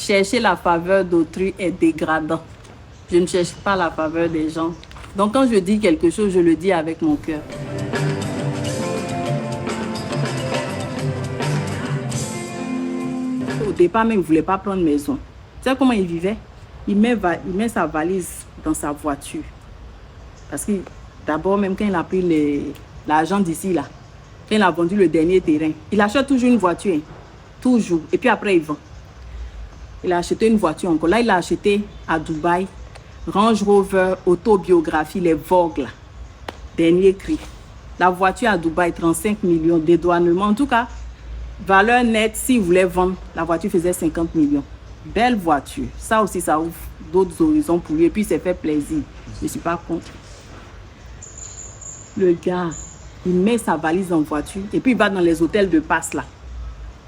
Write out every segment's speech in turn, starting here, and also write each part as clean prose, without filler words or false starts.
chercher la faveur d'autrui est dégradant. Je ne cherche pas la faveur des gens. Donc quand je dis quelque chose, je le dis avec mon cœur. Au départ, même, il ne voulait pas prendre maison. Tu sais comment il vivait? Il met sa valise dans sa voiture. Parce que d'abord, même quand il a pris l'argent d'ici, là, quand il a vendu le dernier terrain, il achète toujours une voiture. Hein, toujours. Et puis après, il vend. Il a acheté une voiture encore. Là, il a acheté à Dubaï, Range Rover, autobiographie, les Vogue, là. Dernier cri. La voiture à Dubaï, 35 millions, dédouanement. En tout cas, valeur nette, s'il voulait vendre, la voiture faisait 50 millions. Belle voiture. Ça aussi, ça ouvre d'autres horizons pour lui. Et puis, il s'est fait plaisir. Je ne suis pas contre. Le gars, il met sa valise en voiture et puis il va dans les hôtels de passe là.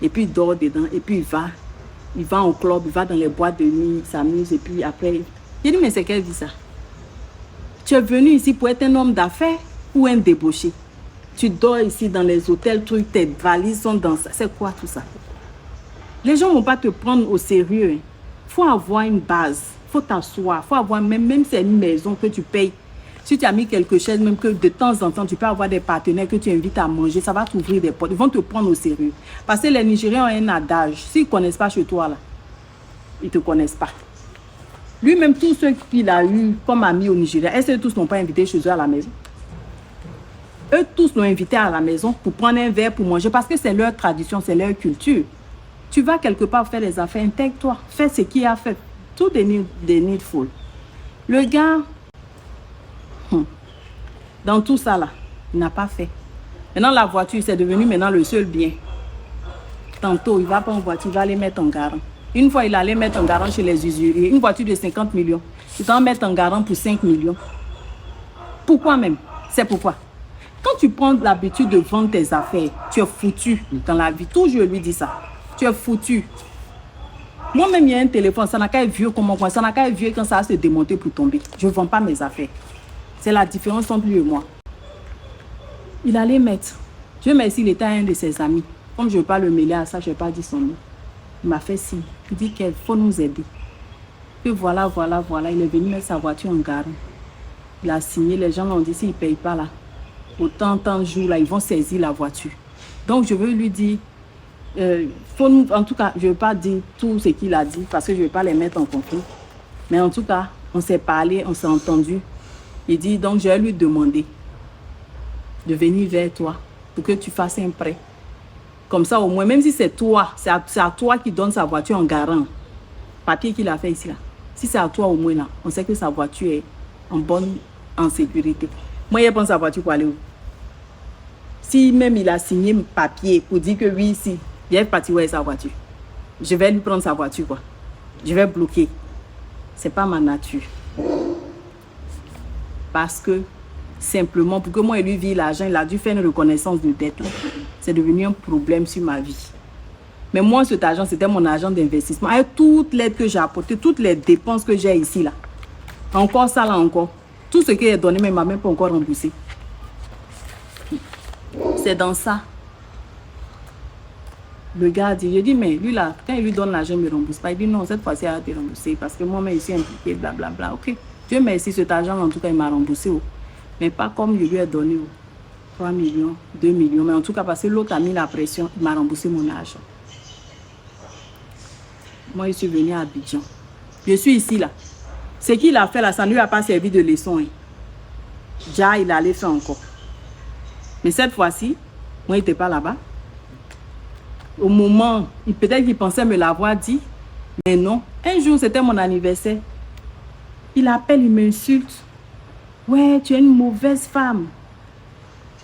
Et puis il dort dedans et puis il va au club, il va dans les boîtes de nuit, il s'amuse et puis après... J'ai dit, mais c'est quelle vie ça? Tu es venu ici pour être un homme d'affaires ou un débauché? Tu dors ici dans les hôtels, trucs, tes valises sont dans ça. C'est quoi tout ça? Les gens ne vont pas te prendre au sérieux. Il faut avoir une base, il faut t'asseoir, il faut avoir même si c'est une maison que tu payes. Si tu as mis quelque chose, même que de temps en temps, tu peux avoir des partenaires que tu invites à manger, ça va t'ouvrir des portes. Ils vont te prendre au sérieux. Parce que les Nigériens ont un adage. S'ils ne connaissent pas chez toi, là, ils ne te connaissent pas. Lui-même, tous ceux qu'il a eu comme amis au Nigeria, est-ce que tous n'ont pas invité chez eux à la maison? Eux tous l'ont invité à la maison pour prendre un verre, pour manger, parce que c'est leur tradition, c'est leur culture. Tu vas quelque part faire les affaires, intègre-toi, fais ce qu'il a fait. Tout est needful. Le gars... Dans tout ça là, il n'a pas fait. Maintenant la voiture, c'est devenu maintenant le seul bien. Tantôt, il va pas en voiture, il va aller mettre en garant. Une fois, il allait mettre en garant chez les usuriers. Une voiture de 50 millions. Il va en mettre en garant pour 5 millions. Pourquoi même? C'est pourquoi. Quand tu prends l'habitude de vendre tes affaires, tu es foutu dans la vie. Toujours, je lui dis ça. Tu es foutu. Moi-même, il y a un téléphone, ça n'a qu'à être vieux comme moi. Ça n'a qu'à être vieux quand ça va se démonter pour tomber. Je ne vends pas mes affaires. C'est la différence entre lui et moi. Il allait mettre. Dieu merci, il était un de ses amis. Comme je ne veux pas le mêler à ça, je ne vais pas dire son nom. Il m'a fait signe. Il dit qu'il faut nous aider. Que voilà. Il est venu mettre sa voiture en garant. Il a signé. Les gens l'ont dit, s'il ne paye pas là, autant de jours là, ils vont saisir la voiture. Donc je veux lui dire, en tout cas, je ne veux pas dire tout ce qu'il a dit parce que je ne veux pas les mettre en conflit. Mais en tout cas, on s'est parlé, on s'est entendu. Il dit, donc je vais lui demander de venir vers toi pour que tu fasses un prêt. Comme ça, au moins, même si c'est toi, c'est à toi qui donne sa voiture en garant. Papier qu'il a fait ici, là. Si c'est à toi, au moins, là, on sait que sa voiture est en sécurité. Moi, il prend sa voiture pour aller où? Si même il a signé un papier pour dire que oui, si, il est parti où est sa voiture. Je vais lui prendre sa voiture, quoi. Je vais bloquer. C'est pas ma nature. Parce que, simplement, pour que moi, il lui vire l'argent, il a dû faire une reconnaissance de dette. C'est devenu un problème sur ma vie. Mais moi, cet argent, c'était mon argent d'investissement. Avec toute l'aide que j'ai apportée, toutes les dépenses que j'ai ici, là. Encore ça, là, encore. Tout ce qu'il a donné, mais il ne m'a même pas encore remboursé. C'est dans ça. Le gars a dit, je dis, mais lui, là, quand il lui donne l'argent, il ne me rembourse pas. Il dit, non, cette fois-ci, il va te rembourser. Parce que moi-même, je suis impliqué, blablabla. Ok. Dieu merci, cet argent, en tout cas, il m'a remboursé. Oh. Mais pas comme je lui ai donné 3 millions, 2 millions. Mais en tout cas, parce que l'autre a mis la pression, il m'a remboursé mon argent. Moi, je suis venu à Abidjan. Je suis ici, là. Ce qu'il a fait, là, ça ne lui a pas servi de leçon. Hein. Déjà, il allait faire encore. Mais cette fois-ci, moi, il n'était pas là-bas. Au moment, peut-être qu'il pensait me l'avoir dit. Mais non. Un jour, c'était mon anniversaire. Il appelle, il m'insulte. Ouais, tu es une mauvaise femme.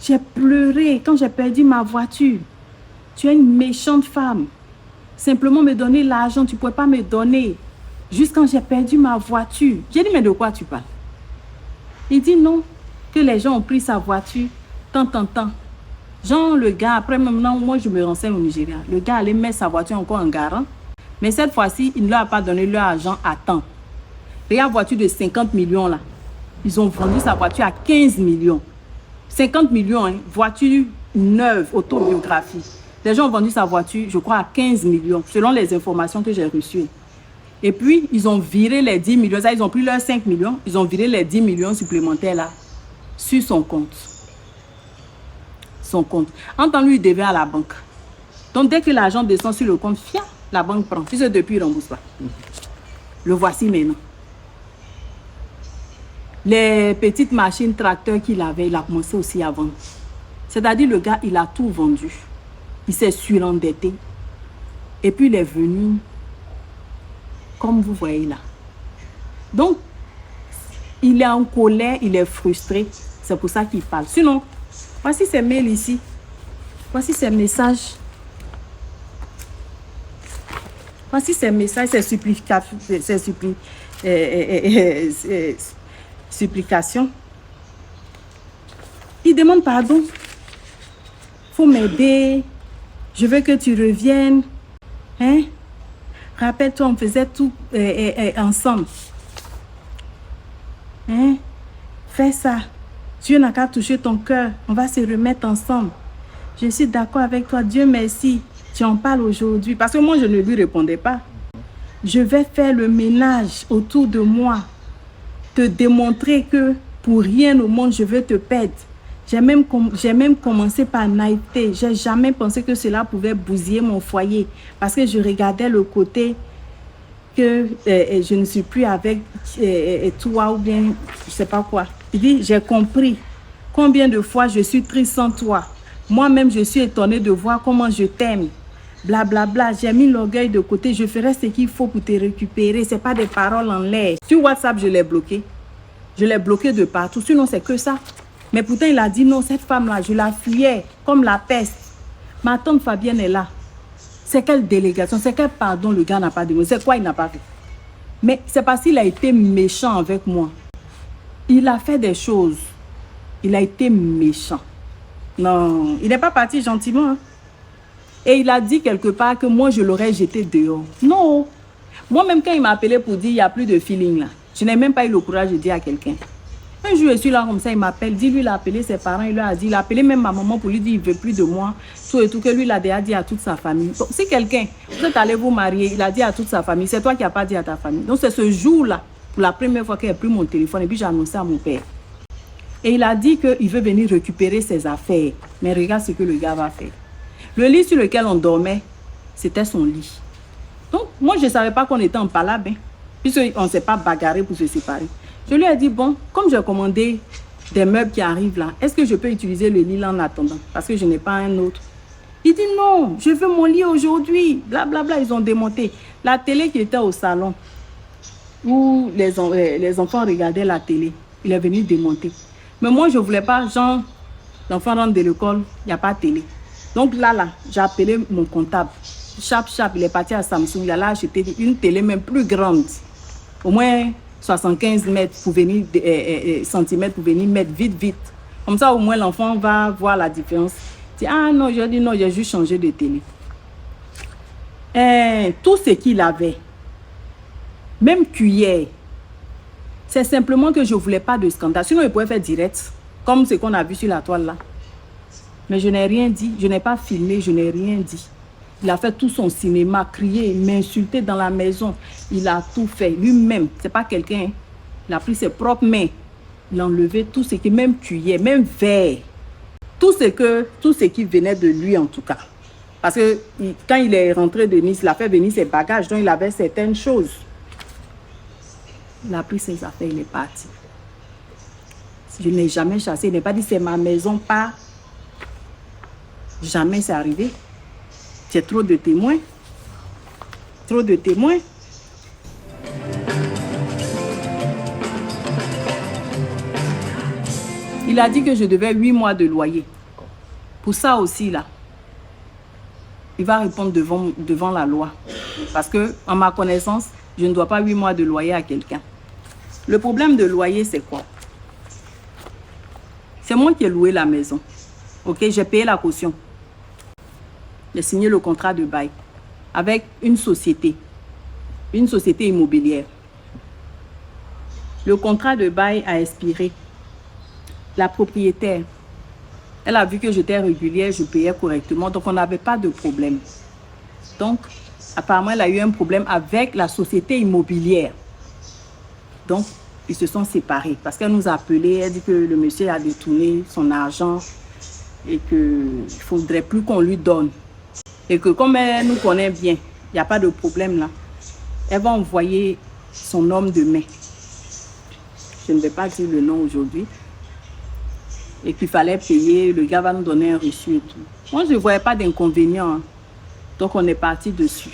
J'ai pleuré quand j'ai perdu ma voiture. Tu es une méchante femme. Simplement me donner l'argent, tu ne pouvais pas me donner. Juste quand j'ai perdu ma voiture. J'ai dit, mais de quoi tu parles? Il dit non, que les gens ont pris sa voiture, tant. Genre, le gars, après maintenant, moi je me renseigne au Nigeria. Le gars allait mettre sa voiture encore en garant. Mais cette fois-ci, il ne leur a pas donné leur argent à temps. Regarde, voiture de 50 millions là. Ils ont vendu sa voiture à 15 millions. 50 millions, hein, voiture neuve, autobiographie. Les gens ont vendu sa voiture, je crois, à 15 millions, selon les informations que j'ai reçues. Et puis, ils ont viré les 10 millions. Ça, ils ont pris leurs 5 millions. Ils ont viré les 10 millions supplémentaires là sur son compte. Son compte. Entends-lui, il devait à la banque. Donc, dès que l'argent descend sur le compte, la banque prend. Puisque depuis, il ne rembourse pas. Le voici maintenant. Les petites machines tracteurs qu'il avait, il a commencé aussi à vendre. C'est-à-dire, le gars, il a tout vendu. Il s'est surendetté. Et puis, il est venu, comme vous voyez là. Donc, il est en colère, il est frustré. C'est pour ça qu'il parle. Sinon, voici ses mails ici. Voici ses messages. Voici ses messages, ses supplications. Il demande pardon. Faut m'aider. Je veux que tu reviennes. Hein? Rappelle-toi, on faisait tout ensemble. Hein? Fais ça. Dieu n'a qu'à toucher ton cœur. On va se remettre ensemble. Je suis d'accord avec toi. Dieu merci. Tu en parles aujourd'hui. Parce que moi, je ne lui répondais pas. Je vais faire le ménage autour de moi. Te démontrer que pour rien au monde, je veux te perdre. J'ai même commencé par naïveté. Je n'ai jamais pensé que cela pouvait bousiller mon foyer. Parce que je regardais le côté que je ne suis plus avec toi ou bien je ne sais pas quoi. Il dit, j'ai compris combien de fois je suis triste sans toi. Moi-même, je suis étonnée de voir comment je t'aime. Blablabla, bla, bla. J'ai mis l'orgueil de côté. Je ferai ce qu'il faut pour te récupérer. Ce n'est pas des paroles en l'air. Sur WhatsApp, je l'ai bloqué. Je l'ai bloqué de partout. Sinon, c'est que ça. Mais pourtant, il a dit non, cette femme-là, je la fuyais comme la peste. Ma tante Fabienne est là. C'est quelle délégation, c'est quel pardon le gars n'a pas demandé. C'est quoi il n'a pas fait. Mais c'est parce qu'il a été méchant avec moi. Il a fait des choses. Il a été méchant. Non, il n'est pas parti gentiment. Hein. Et il a dit quelque part que moi, je l'aurais jeté dehors. Non. Moi-même, quand il m'a appelé pour dire il n'y a plus de feeling là, je n'ai même pas eu le courage de dire à quelqu'un. Un jour, je suis là comme ça, il m'appelle, dit lui, il a appelé ses parents, il leur a dit, il a appelé même ma maman pour lui dire, il ne veut plus de moi, tout et tout, que lui, il a déjà dit à toute sa famille. Donc, si quelqu'un, vous êtes allé vous marier, il a dit à toute sa famille, c'est toi qui n'as pas dit à ta famille. Donc, c'est ce jour-là, pour la première fois qu'il a pris mon téléphone, et puis j'ai annoncé à mon père. Et il a dit qu'il veut venir récupérer ses affaires. Mais regarde ce que le gars va faire. Le lit sur lequel on dormait, c'était son lit. Donc, moi, je ne savais pas qu'on était en palabre, hein, puisqu'on ne s'est pas bagarré pour se séparer. Je lui ai dit, bon, comme j'ai commandé des meubles qui arrivent là, est-ce que je peux utiliser le lit là en attendant? Parce que je n'ai pas un autre. Il dit, non, je veux mon lit aujourd'hui. Blablabla, ils ont démonté. La télé qui était au salon, où les enfants regardaient la télé, il est venu démonter. Mais moi, je ne voulais pas, genre, l'enfant rentre de l'école, il n'y a pas de télé. Donc là, j'ai appelé mon comptable. Chap, il est parti à Samsung, il a acheté une télé même plus grande. Au moins 75 mètres pour venir, centimètres pour venir mettre vite. Comme ça, au moins, l'enfant va voir la différence. Il dit, ah non, je dis non, j'ai juste changé de télé. Tout ce qu'il avait, même cuillère, c'est simplement que je ne voulais pas de scandale. Sinon, il pouvait faire direct, comme ce qu'on a vu sur la toile là. Mais je n'ai rien dit, je n'ai pas filmé, je n'ai rien dit. Il a fait tout son cinéma, crié, m'insulter dans la maison. Il a tout fait lui-même. Ce n'est pas quelqu'un. Il a pris ses propres mains. Il a enlevé tout ce qui, même cuillère, même verre. Tout ce qui venait de lui en tout cas. Parce que quand il est rentré de Nice, il a fait venir ses bagages. Donc il avait certaines choses. Il a pris ses affaires, il est parti. Je ne l'ai jamais chassé. Il n'a pas dit c'est ma maison, pas. Jamais c'est arrivé. J'ai trop de témoins. Trop de témoins. Il a dit que je devais 8 mois de loyer. Pour ça aussi, là, il va répondre devant la loi. Parce que, en ma connaissance, je ne dois pas 8 mois de loyer à quelqu'un. Le problème de loyer, c'est quoi? C'est moi qui ai loué la maison. Ok, j'ai payé la caution. J'ai signé le contrat de bail avec une société immobilière. Le contrat de bail a expiré. La propriétaire, elle a vu que j'étais régulière, je payais correctement, donc on n'avait pas de problème. Donc, Apparemment, elle a eu un problème avec la société immobilière. Donc, ils se sont séparés parce qu'elle nous a appelé, elle dit que le monsieur a détourné son argent et qu'il ne faudrait plus qu'on lui donne. Et que comme elle nous connaît bien, il n'y a pas de problème là. Elle va envoyer son homme demain. Je ne vais pas dire le nom aujourd'hui. Et qu'il fallait payer, le gars va nous donner un reçu et tout. Moi, je ne voyais pas d'inconvénient. Hein. Donc, on est parti dessus.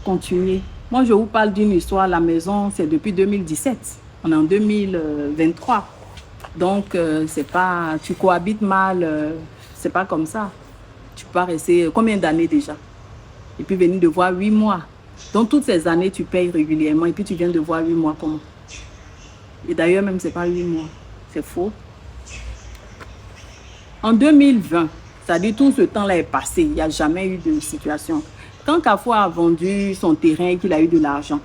Continuez. Moi, je vous parle d'une histoire. La maison, c'est depuis 2017. On est en 2023. Donc, c'est pas... Tu cohabites mal. C'est pas comme ça. Tu peux rester... Combien d'années déjà? Et puis, venir de voir 8 mois. Donc, toutes ces années, tu payes régulièrement. Et puis, tu viens de voir 8 mois comment? Et d'ailleurs, même, c'est pas 8 mois. C'est faux. En 2020, c'est-à-dire tout ce temps-là est passé. Il n'y a jamais eu de situation. Quand Kafou a vendu son terrain et qu'il a eu de l'argent,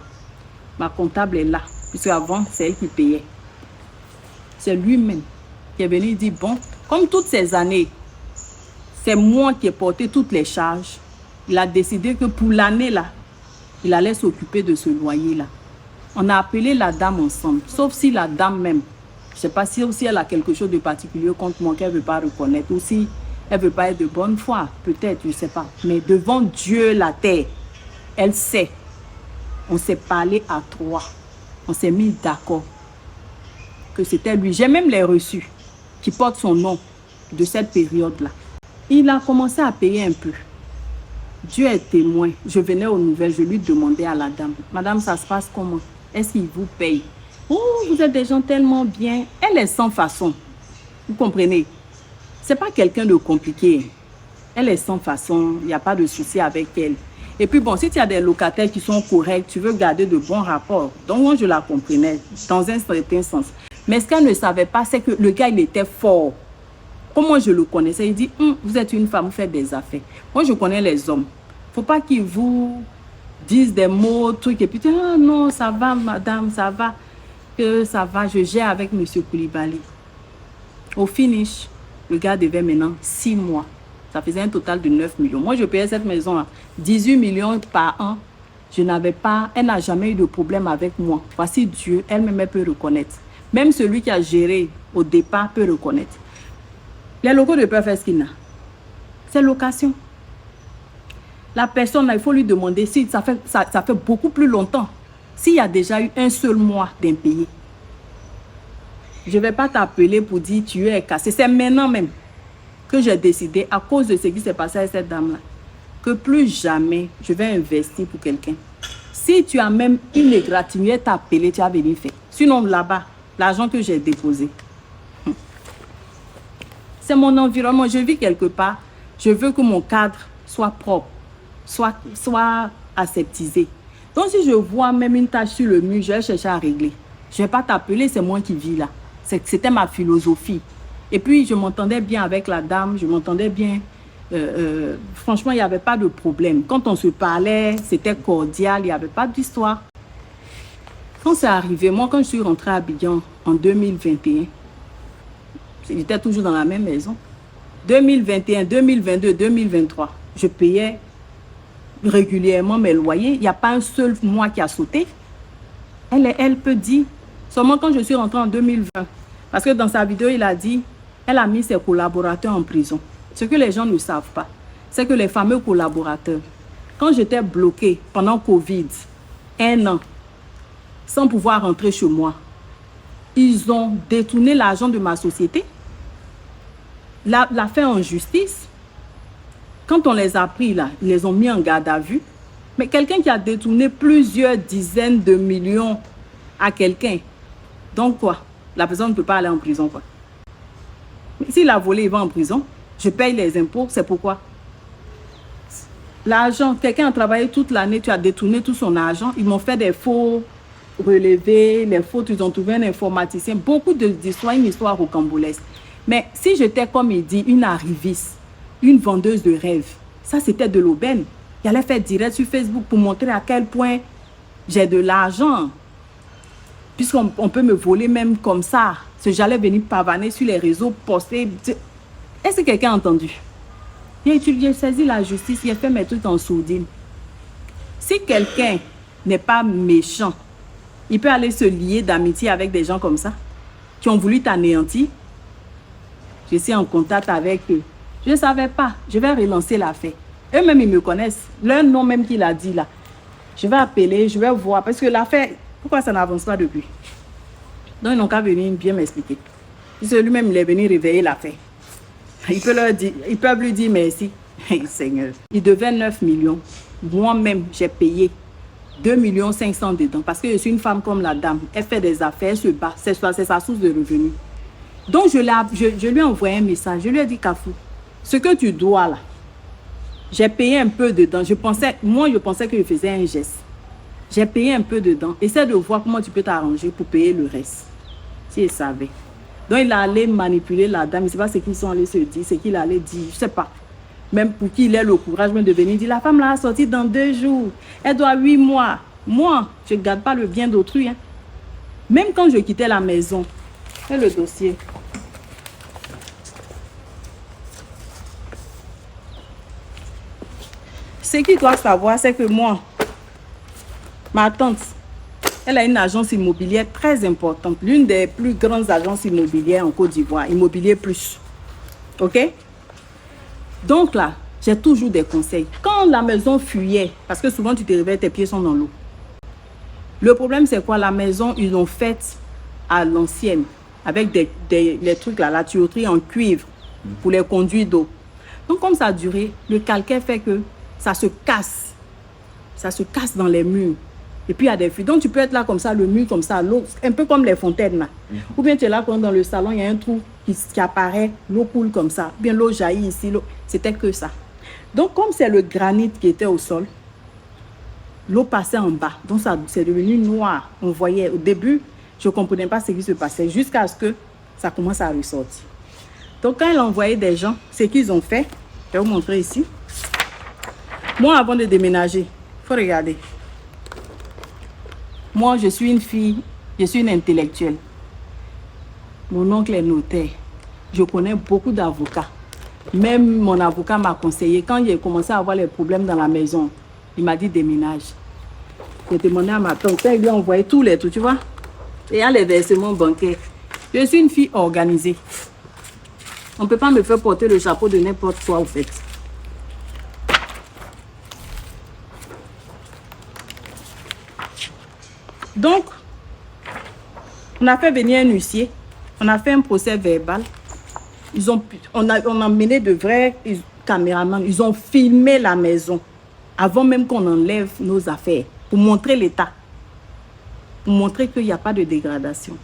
ma comptable est là. Puisque avant, c'est elle qui payait. C'est lui-même qui est venu dire, bon, comme toutes ces années, c'est moi qui ai porté toutes les charges. Il a décidé que pour l'année là, il allait s'occuper de ce loyer-là. On a appelé la dame ensemble, sauf si la dame même, je ne sais pas si aussi elle a quelque chose de particulier contre moi qu'elle ne veut pas reconnaître, ou si elle ne veut pas être de bonne foi, peut-être, je ne sais pas. Mais devant Dieu, la terre, elle sait. On s'est parlé à 3. On s'est mis d'accord que c'était lui. J'ai même les reçus qui portent son nom de cette période-là. Il a commencé à payer un peu. Dieu est témoin. Je venais aux nouvelles, je lui demandais à la dame, madame, ça se passe comment? Est-ce qu'il vous paye? Oh, vous êtes des gens tellement bien. Elle est sans façon. Vous comprenez? C'est pas quelqu'un de compliqué. Elle est sans façon. Il n'y a pas de souci avec elle. Et puis bon, si tu as des locataires qui sont corrects, tu veux garder de bons rapports. Donc moi, je la comprenais dans un certain sens. Mais ce qu'elle ne savait pas, c'est que le gars, il était fort. Comment je le connaissais? Il dit, vous êtes une femme, vous faites des affaires. Moi, je connais les hommes. Faut pas qu'ils vous disent des mots, trucs, et puis ah non, ça va, madame, ça va, que ça va, je gère avec monsieur Koulibaly. Au finish, le gars devait maintenant 6 mois. Ça faisait un total de 9 millions. Moi, je payais cette maison à 18 millions par an. Je n'avais pas, elle n'a jamais eu de problème avec moi. Voici Dieu, elle-même peut reconnaître. Même celui qui a géré au départ peut reconnaître. Les locaux ne peuvent faire ce qu'il a. C'est location. La personne, là, il faut lui demander si ça fait beaucoup plus longtemps. S'il y a déjà eu un seul mois d'impayé. Je ne vais pas t'appeler pour dire tu es cassé. C'est maintenant même que j'ai décidé, à cause de ce qui s'est passé avec cette dame-là, que plus jamais je vais investir pour quelqu'un. Si tu as même une égratignure, t'appeler, tu as venu faire. Sinon, là-bas, l'argent que j'ai déposé, c'est mon environnement. Je vis quelque part. Je veux que mon cadre soit propre, soit aseptisé. Donc, si je vois même une tache sur le mur, je vais chercher à régler. Je ne vais pas t'appeler, c'est moi qui vis là. C'était ma philosophie. Et puis, je m'entendais bien avec la dame, je m'entendais bien. Franchement, il n'y avait pas de problème. Quand on se parlait, c'était cordial, il n'y avait pas d'histoire. Quand c'est arrivé, moi, quand je suis rentrée à Abidjan en 2021, j'étais toujours dans la même maison. 2021, 2022, 2023, je payais régulièrement mes loyers. Il n'y a pas un seul mois qui a sauté. Elle peut dire, seulement quand je suis rentrée en 2020, parce que dans sa vidéo, il a dit, elle a mis ses collaborateurs en prison. Ce que les gens ne savent pas, c'est que les fameux collaborateurs, quand j'étais bloquée pendant Covid, 1 an, sans pouvoir rentrer chez moi, ils ont détourné l'argent de ma société, l'a fait en justice. Quand on les a pris là, ils les ont mis en garde à vue. Mais quelqu'un qui a détourné plusieurs dizaines de millions à quelqu'un, donc quoi? La personne ne peut pas aller en prison, quoi. Mais s'il a volé, il va en prison. Je paye les impôts, c'est pourquoi? L'argent, quelqu'un a travaillé toute l'année, tu as détourné tout son argent. Ils m'ont fait des faux relevés, les fautes, ils ont trouvé un informaticien. Beaucoup d'histoires, une histoire rocambolesque. Mais si j'étais, comme il dit, une arriviste, une vendeuse de rêves, ça c'était de l'aubaine. Il allait faire direct sur Facebook pour montrer à quel point j'ai de l'argent. Puisqu'on peut me voler même comme ça. Si j'allais venir pavaner sur les réseaux, poster. Est-ce que quelqu'un a entendu? J'ai saisi la justice, j'ai fait mes trucs en sourdine. Si quelqu'un n'est pas méchant, il peut aller se lier d'amitié avec des gens comme ça, qui ont voulu t'anéantir. Je suis en contact avec eux. Je ne savais pas. Je vais relancer l'affaire. Eux-mêmes, ils me connaissent. Leur nom même qu'il a dit là. Je vais appeler, je vais voir. Parce que l'affaire, pourquoi ça n'avance pas depuis? Donc, ils n'ont qu'à venir bien m'expliquer. Puisque lui-même, il est venu réveiller l'affaire. Ils peuvent lui dire merci. Hey, Seigneur. Il devait 9 millions. Moi-même, j'ai payé 2 500 000 dedans. Parce que je suis une femme comme la dame. Elle fait des affaires, elle se bat. C'est sa source de revenus. Donc, je lui ai envoyé un message. Je lui ai dit, Kafou, ce que tu dois là, j'ai payé un peu dedans. Je pensais que je faisais un geste. J'ai payé un peu dedans. Essaie de voir comment tu peux t'arranger pour payer le reste. Si il savait. Donc, il allait manipuler la dame. Je ne sais pas ce qu'ils sont allés se dire, ce qu'il allait dire. Je ne sais pas. Même pour qu'il ait le courage de venir dire, la femme là a sorti dans 2 jours. Elle doit 8 mois. Moi, je ne garde pas le bien d'autrui. Hein. Même quand je quittais la maison, fais le dossier. Ce qu'ils doivent savoir, c'est que moi, ma tante, elle a une agence immobilière très importante. L'une des plus grandes agences immobilières en Côte d'Ivoire. Immobilier Plus. OK? Donc là, j'ai toujours des conseils. Quand la maison fuyait, parce que souvent tu te réveilles, tes pieds sont dans l'eau. Le problème, c'est quoi? La maison, ils l'ont faite à l'ancienne. Avec les trucs là, la tuyauterie en cuivre pour les conduits d'eau. Donc comme ça a duré, le calcaire fait que ça se casse. Ça se casse dans les murs. Et puis il y a des fuites. Donc tu peux être là comme ça, le mur comme ça, l'eau, un peu comme les fontaines là. Ou bien tu es là quand dans le salon, il y a un trou qui apparaît, l'eau coule comme ça. Ou bien l'eau jaillit ici, c'était que ça. Donc comme c'est le granit qui était au sol, l'eau passait en bas. Donc ça c'est devenu noir. On voyait au début, je ne comprenais pas ce qui se passait jusqu'à ce que ça commence à ressortir. Donc quand elle envoyait des gens, ce qu'ils ont fait, je vais vous montrer ici. Moi, avant de déménager, il faut regarder. Moi, je suis une fille, je suis une intellectuelle. Mon oncle est notaire. Je connais beaucoup d'avocats. Même mon avocat m'a conseillé, quand j'ai commencé à avoir les problèmes dans la maison, il m'a dit déménage. J'ai demandé à ma tante, elle lui a envoyé tous les trucs, tu vois. Et il y a les versements bancaires. Je suis une fille organisée. On ne peut pas me faire porter le chapeau de n'importe quoi, au fait. Donc, on a fait venir un huissier, on a fait un procès verbal. On a mené de vrais caméramans. Ils ont filmé la maison avant même qu'on enlève nos affaires pour montrer l'état, pour montrer qu'il n'y a pas de dégradation.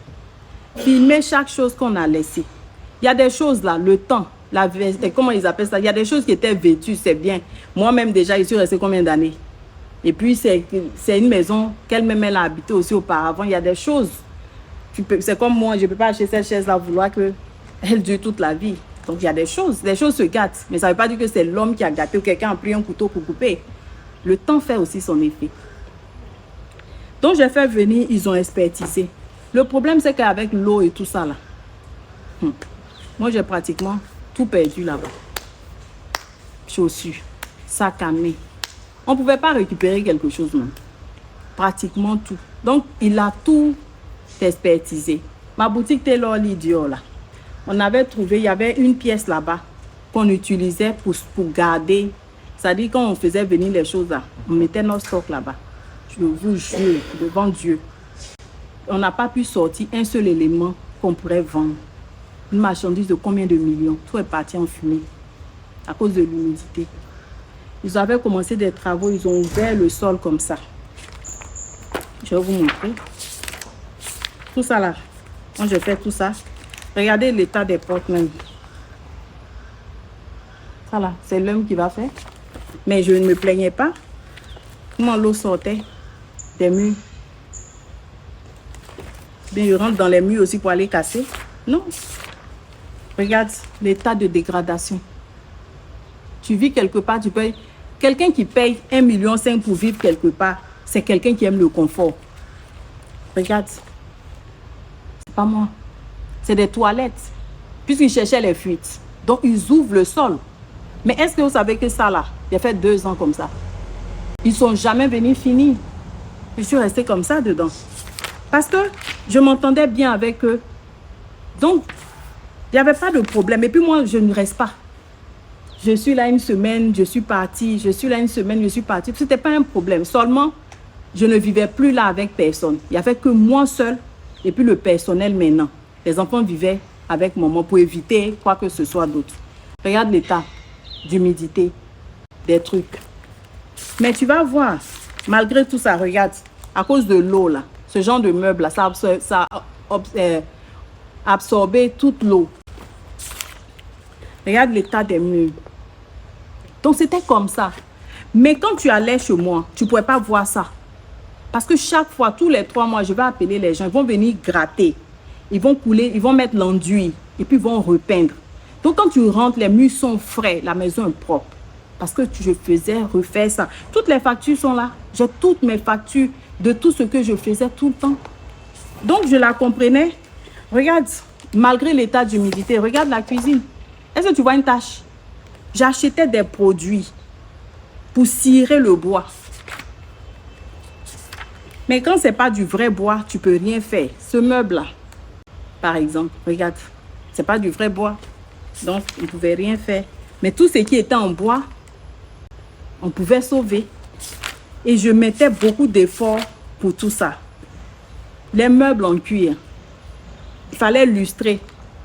Filmer chaque chose qu'on a laissée. Il y a des choses là, le temps, comment ils appellent ça? Il y a des choses qui étaient vêtues, c'est bien. Moi-même déjà, je suis restée combien d'années? Et puis, c'est une maison qu'elle-même, elle a habité aussi auparavant. Il y a des choses. C'est comme moi, je ne peux pas acheter cette chaise-là, vouloir qu'elle dure toute la vie. Donc, il y a des choses se gâtent. Mais ça ne veut pas dire que c'est l'homme qui a gâté ou quelqu'un a pris un couteau pour couper. Le temps fait aussi son effet. Donc, j'ai fait venir, ils ont expertisé. Le problème, c'est qu'avec l'eau et tout ça, là, moi, j'ai pratiquement tout perdu là-bas. Chaussures, sac à main. On ne pouvait pas récupérer quelque chose, non. Pratiquement tout. Donc, il a tout expertisé. Ma boutique Taylor Dior, là, on avait trouvé, il y avait une pièce là-bas qu'on utilisait pour garder. C'est-à-dire, quand on faisait venir les choses là, on mettait nos stocks là-bas. Je vous jure, devant Dieu. On n'a pas pu sortir un seul élément qu'on pourrait vendre. Une marchandise de combien de millions? Tout est parti en fumée à cause de l'humidité. Ils avaient commencé des travaux, ils ont ouvert le sol comme ça. Je vais vous montrer. Tout ça là. Quand je fais tout ça, regardez l'état des portes même. Ça là, c'est l'homme qui va faire. Mais je ne me plaignais pas. Comment l'eau sortait des murs. Bien, je rentre dans les murs aussi pour aller casser. Non. Regarde l'état de dégradation. Tu vis quelque part, tu payes. Quelqu'un qui paye 1,5 million pour vivre quelque part, c'est quelqu'un qui aime le confort. Regarde. C'est pas moi. C'est des toilettes. Puisqu'ils cherchaient les fuites. Donc, ils ouvrent le sol. Mais est-ce que vous savez que ça là, j'ai fait 2 ans comme ça. Ils ne sont jamais venus finir. Je suis restée comme ça dedans. Parce que je m'entendais bien avec eux. Donc, il n'y avait pas de problème. Et puis moi, je ne reste pas. Je suis là une semaine, je suis partie. Je suis là une semaine, je suis partie. Ce n'était pas un problème. Seulement, je ne vivais plus là avec personne. Il n'y avait que moi seule et puis le personnel maintenant. Les enfants vivaient avec maman pour éviter quoi que ce soit d'autre. Regarde l'état d'humidité, des trucs. Mais tu vas voir, malgré tout ça, regarde, à cause de l'eau là, ce genre de meuble là, ça a absorbé toute l'eau. Regarde l'état des murs. Donc c'était comme ça. Mais quand tu allais chez moi, tu ne pouvais pas voir ça. Parce que chaque fois, tous les 3 mois, je vais appeler les gens, ils vont venir gratter. Ils vont couler, ils vont mettre l'enduit et puis ils vont repeindre. Donc quand tu rentres, les murs sont frais, la maison est propre. Parce que je faisais refaire ça. Toutes les factures sont là. J'ai toutes mes factures de tout ce que je faisais tout le temps. Donc je la comprenais. Regarde, malgré l'état d'humidité, regarde la cuisine. Est-ce que tu vois une tache? J'achetais des produits pour cirer le bois. Mais quand ce n'est pas du vrai bois, tu ne peux rien faire. Ce meuble-là, par exemple, regarde, ce n'est pas du vrai bois. Donc, on ne pouvait rien faire. Mais tout ce qui était en bois, on pouvait sauver. Et je mettais beaucoup d'efforts pour tout ça. Les meubles en cuir, il fallait lustrer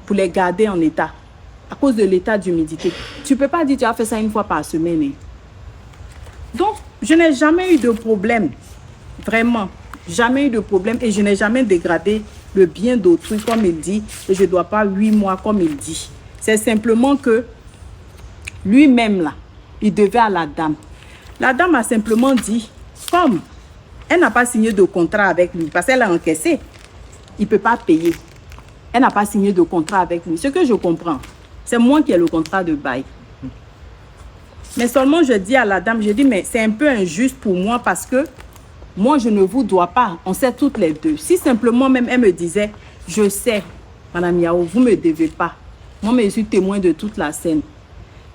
pour les garder en état. À cause de l'état d'humidité. Tu ne peux pas dire que tu as fait ça une fois par semaine. Hein. Donc, je n'ai jamais eu de problème. Vraiment, jamais eu de problème. Et je n'ai jamais dégradé le bien d'autrui, comme il dit. Et je ne dois pas 8 mois, comme il dit. C'est simplement que lui-même, là, il devait à la dame. La dame a simplement dit, comme elle n'a pas signé de contrat avec lui, parce qu'elle a encaissé, il ne peut pas payer. Elle n'a pas signé de contrat avec lui. Ce que je comprends, c'est moi qui ai le contrat de bail. Mais seulement je dis à la dame, je dis, mais c'est un peu injuste pour moi parce que moi, je ne vous dois pas. On sait toutes les deux. Si simplement même elle me disait, je sais, Madame Yao, vous ne me devez pas. Moi, mais je suis témoin de toute la scène.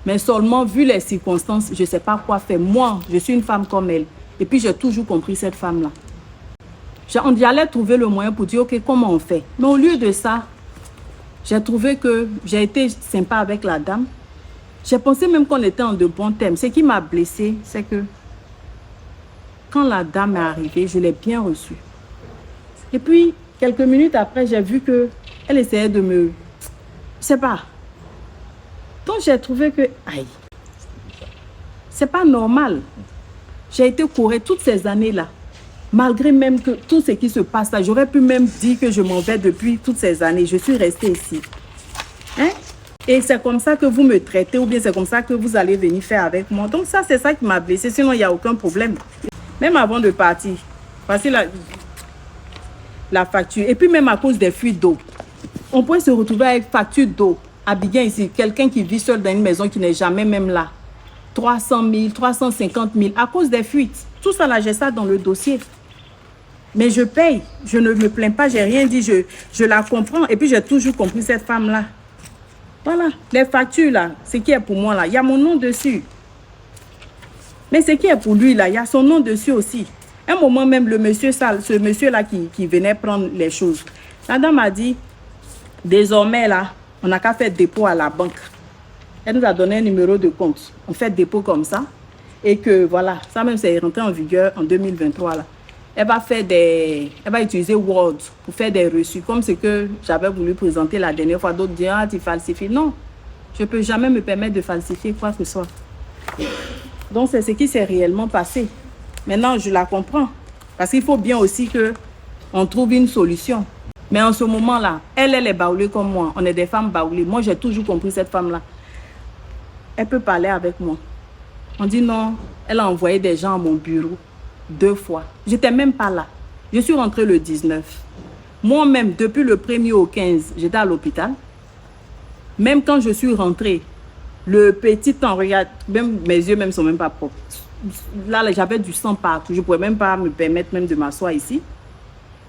Mais seulement, vu les circonstances, je ne sais pas quoi faire. Moi, je suis une femme comme elle. Et puis, j'ai toujours compris cette femme-là. On allait trouver le moyen pour dire, OK, comment on fait? Mais au lieu de ça, j'ai trouvé que j'ai été sympa avec la dame. J'ai pensé même qu'on était en de bons termes. Ce qui m'a blessée, c'est que quand la dame est arrivée, je l'ai bien reçue. Et puis, quelques minutes après, j'ai vu qu'elle essayait de me... Je sais pas. Donc, j'ai trouvé que... Aïe. C'est pas normal. J'ai été courée toutes ces années-là. Malgré même que tout ce qui se passe là, j'aurais pu même dire que je m'en vais depuis toutes ces années. Je suis restée ici. Hein? Et c'est comme ça que vous me traitez ou bien c'est comme ça que vous allez venir faire avec moi. Donc ça, c'est ça qui m'a blessée. Sinon, il n'y a aucun problème. Même avant de partir, voici la facture. Et puis même à cause des fuites d'eau. On pourrait se retrouver avec facture d'eau. Abidjan ici, quelqu'un qui vit seul dans une maison qui n'est jamais même là. 300 000, 350 000 à cause des fuites. Tout ça là, j'ai ça dans le dossier. Mais je paye. Je ne me plains pas, j'ai rien dit. Je la comprends. Et puis j'ai toujours compris cette femme-là. Voilà. Les factures là, ce qui est pour moi là, il y a mon nom dessus. Mais ce qui est pour lui là, il y a son nom dessus aussi. Un moment même, le monsieur, ce monsieur-là qui venait prendre les choses. La dame a dit, désormais là, on n'a qu'à faire dépôt à la banque. Elle nous a donné un numéro de compte. On fait dépôt comme ça. Et que voilà, ça même c'est rentré en vigueur en 2023 là. Elle va utiliser Word pour faire des reçus. Comme ce que j'avais voulu présenter la dernière fois. D'autres disent, ah, tu falsifies. Non, je ne peux jamais me permettre de falsifier quoi que ce soit. Donc, c'est ce qui s'est réellement passé. Maintenant, je la comprends. Parce qu'il faut bien aussi qu'on trouve une solution. Mais en ce moment-là, elle est baoulée comme moi. On est des femmes baoulées. Moi, j'ai toujours compris cette femme-là. Elle peut parler avec moi. On dit non, elle a envoyé des gens à mon bureau 2 fois. Je n'étais même pas là. Je suis rentrée le 19. Moi-même, depuis le 1er au 15, j'étais à l'hôpital. Même quand je suis rentrée, le petit temps, regarde, même mes yeux même sont même pas propres. Là, j'avais du sang partout. Je ne pouvais même pas me permettre même de m'asseoir ici.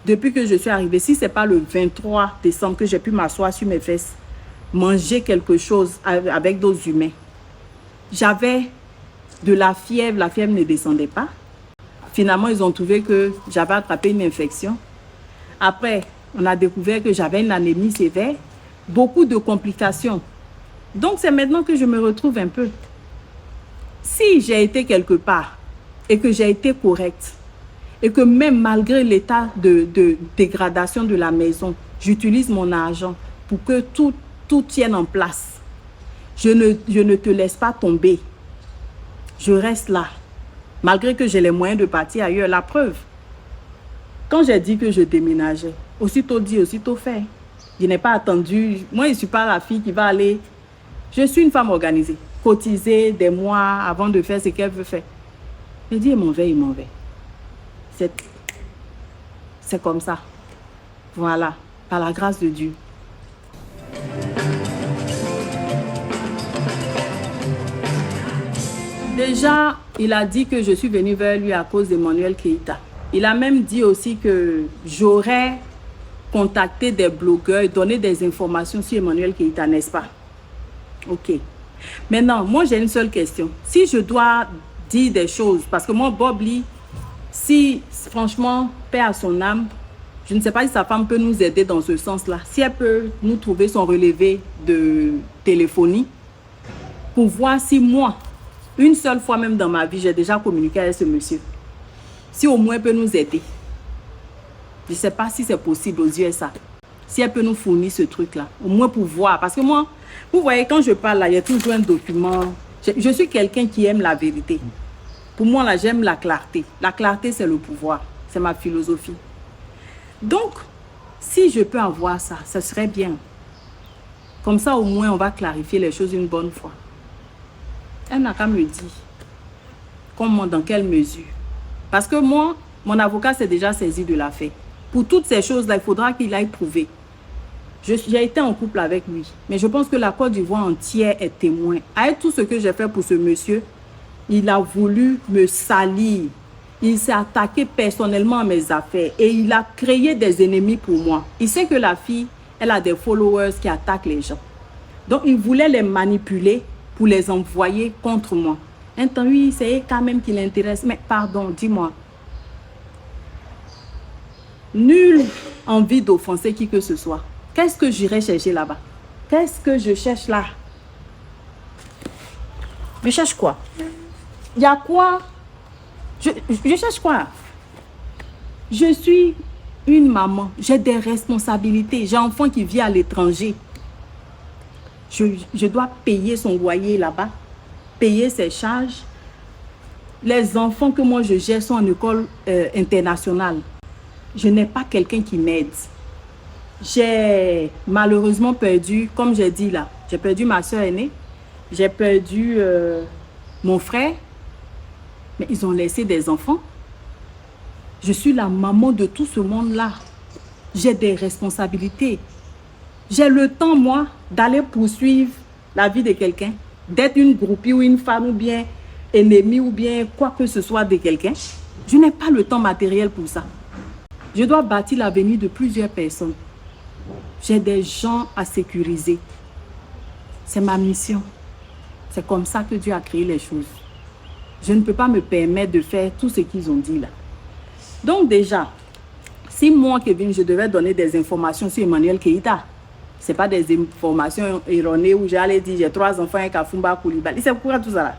Depuis que je suis arrivée, si ce n'est pas le 23 décembre que j'ai pu m'asseoir sur mes fesses, manger quelque chose avec d'autres humains. J'avais de la fièvre ne descendait pas. Finalement, ils ont trouvé que j'avais attrapé une infection. Après, on a découvert que j'avais une anémie sévère, beaucoup de complications. Donc, c'est maintenant que je me retrouve un peu. Si j'ai été quelque part et que j'ai été correcte, et que même malgré l'état de dégradation de la maison, j'utilise mon argent pour que tout tienne en place, je ne te laisse pas tomber. Je reste là, malgré que j'ai les moyens de partir ailleurs. La preuve, quand j'ai dit que je déménageais, aussitôt dit, aussitôt fait. Je n'ai pas attendu. Moi, je ne suis pas la fille qui va aller. Je suis une femme organisée, cotiser des mois avant de faire ce qu'elle veut faire. Je dis, il m'en va. C'est comme ça. Voilà, par la grâce de Dieu. Déjà, il a dit que je suis venue vers lui à cause d'Emmanuel Keïta. Il a même dit aussi que j'aurais contacté des blogueurs, donné des informations sur Emmanuel Keïta, n'est-ce pas? Ok. Maintenant, moi j'ai une seule question. Si je dois dire des choses, parce que moi, Bob Lee, si franchement, paix à son âme, je ne sais pas si sa femme peut nous aider dans ce sens-là. Si elle peut nous trouver son relevé de téléphonie pour voir si moi, une seule fois même dans ma vie, j'ai déjà communiqué avec ce monsieur. Si au moins elle peut nous aider. Je ne sais pas si c'est possible aux USA. Si elle peut nous fournir ce truc-là. Au moins pour voir. Parce que moi, vous voyez, quand je parle là, il y a toujours un document. Je suis quelqu'un qui aime la vérité. Pour moi, là, j'aime la clarté. La clarté, c'est le pouvoir. C'est ma philosophie. Donc, si je peux avoir ça, ça serait bien. Comme ça, au moins, on va clarifier les choses une bonne fois. Elle n'a qu'à me dire comment, dans quelle mesure. Parce que moi, mon avocat s'est déjà saisi de l'affaire. Pour toutes ces choses-là, il faudra qu'il aille prouver. J'ai été en couple avec lui. Mais je pense que la Côte d'Ivoire entière est témoin. Avec tout ce que j'ai fait pour ce monsieur, il a voulu me salir. Il s'est attaqué personnellement à mes affaires. Et il a créé des ennemis pour moi. Il sait que la fille, elle a des followers qui attaquent les gens. Donc, il voulait les manipuler pour les envoyer contre moi. Un temps, oui, c'est quand même qui l'intéresse. Mais pardon, dis-moi. Nulle envie d'offenser qui que ce soit. Qu'est-ce que j'irai chercher là-bas? Qu'est-ce que je cherche là? Je cherche quoi? Il y a quoi? Je cherche quoi? Je suis une maman. J'ai des responsabilités. J'ai un enfant qui vit à l'étranger. Je dois payer son loyer là-bas, payer ses charges. Les enfants que moi je gère sont en école internationale. Je n'ai pas quelqu'un qui m'aide. J'ai malheureusement perdu, comme j'ai dit là, j'ai perdu ma soeur aînée, j'ai perdu mon frère, mais ils ont laissé des enfants. Je suis la maman de tout ce monde-là. J'ai des responsabilités. J'ai le temps, moi, d'aller poursuivre la vie de quelqu'un, d'être une groupie ou une femme ou bien ennemie ou bien quoi que ce soit de quelqu'un. Je n'ai pas le temps matériel pour ça. Je dois bâtir l'avenir de plusieurs personnes. J'ai des gens à sécuriser. C'est ma mission. C'est comme ça que Dieu a créé les choses. Je ne peux pas me permettre de faire tout ce qu'ils ont dit là. Donc déjà, si moi, Kevin, je devais donner des informations sur Emmanuel Keïta, ce n'est pas des informations erronées où j'allais dire j'ai 3 enfants avec Kafumba Koulibaly. C'est pourquoi tout ça là.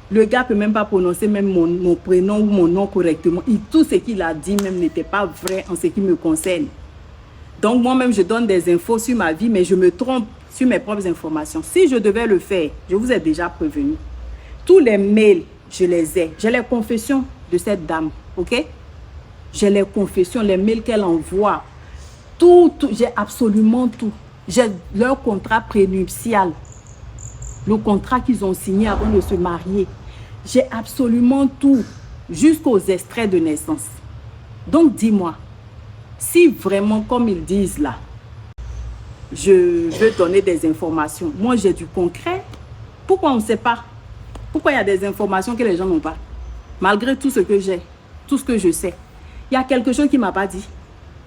Le gars ne peut même pas prononcer même mon prénom ou mon nom correctement. Tout ce qu'il a dit même n'était pas vrai en ce qui me concerne. Donc moi-même, je donne des infos sur ma vie, mais je me trompe sur mes propres informations. Si je devais le faire, je vous ai déjà prévenu. Tous les mails, je les ai. J'ai les confessions de cette dame, ok? J'ai les confessions, les mails qu'elle envoie. Tout, j'ai absolument tout. J'ai leur contrat prénuptial. Le contrat qu'ils ont signé avant de se marier. J'ai absolument tout, jusqu'aux extraits de naissance. Donc dis-moi, si vraiment, comme ils disent là, je veux donner des informations, moi j'ai du concret, pourquoi on ne sait pas? Pourquoi il y a des informations que les gens n'ont pas? Malgré tout ce que j'ai, tout ce que je sais. Il y a quelque chose qu'il ne m'a pas dit.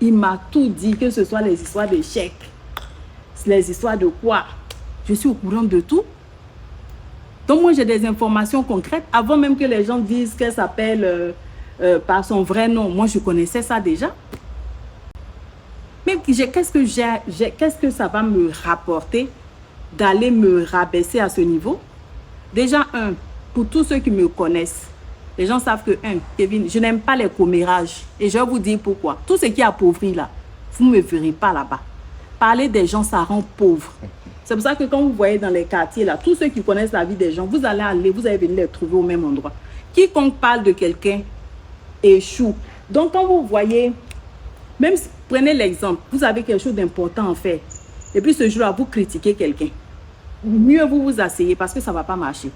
Il m'a tout dit, que ce soit les histoires de chèques, les histoires de quoi. Je suis au courant de tout. Donc moi, j'ai des informations concrètes avant même que les gens disent qu'elle s'appelle par son vrai nom. Moi, je connaissais ça déjà. Mais qu'est-ce que ça va me rapporter d'aller me rabaisser à ce niveau? Déjà, pour tous ceux qui me connaissent, les gens savent que, Kevin, je n'aime pas les commérages. Et je vais vous dire pourquoi. Tout ce qui est appauvri là, vous ne me verrez pas là-bas. Parler des gens, ça rend pauvre. C'est pour ça que quand vous voyez dans les quartiers là, tous ceux qui connaissent la vie des gens, vous allez venir les trouver au même endroit. Quiconque parle de quelqu'un échoue. Donc quand vous voyez, même si, prenez l'exemple, vous avez quelque chose d'important à faire. Et puis ce jour-là, vous critiquez quelqu'un. Mieux vous vous asseyez parce que ça ne va pas marcher.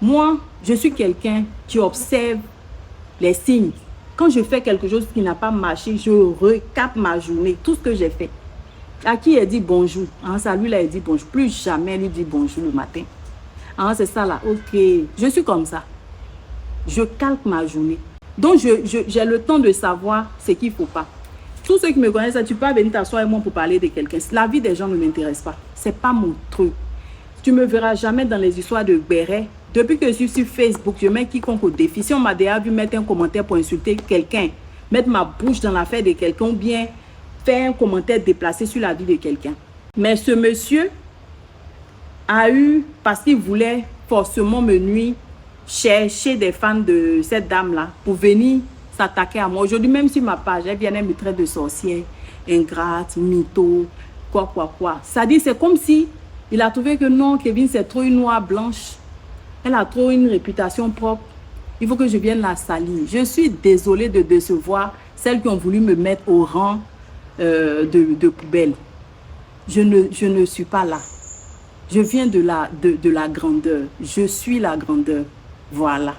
Moi, je suis quelqu'un qui observe les signes. Quand je fais quelque chose qui n'a pas marché, je recapte ma journée, tout ce que j'ai fait. À qui elle dit bonjour? Ça lui, là, elle dit bonjour. Plus jamais elle lui dit bonjour le matin. C'est ça là, ok. Je suis comme ça. Je calque ma journée. Donc, j'ai le temps de savoir ce qu'il ne faut pas. Tous ceux qui me connaissent, tu peux venir t'asseoir avec moi pour parler de quelqu'un. La vie des gens ne m'intéresse pas. Ce n'est pas mon truc. Tu ne me verras jamais dans les histoires de béret. Depuis que je suis sur Facebook, je mets quiconque au défi. Si on m'a déjà vu mettre un commentaire pour insulter quelqu'un, mettre ma bouche dans l'affaire de quelqu'un ou bien faire un commentaire déplacé sur la vie de quelqu'un. Mais ce monsieur a eu, parce qu'il voulait forcément me nuire, chercher des fans de cette dame-là pour venir s'attaquer à moi. Aujourd'hui, même sur ma page, elle vient me traiter de sorcière, ingrate, mytho, quoi. Ça dit, c'est comme si il a trouvé que non, Kevin, c'est trop une noire blanche. Elle a trop une réputation propre. Il faut que je vienne la salir. Je suis désolée de décevoir celles qui ont voulu me mettre au rang de poubelle. Je ne suis pas là. Je viens de la grandeur. Je suis la grandeur. Voilà.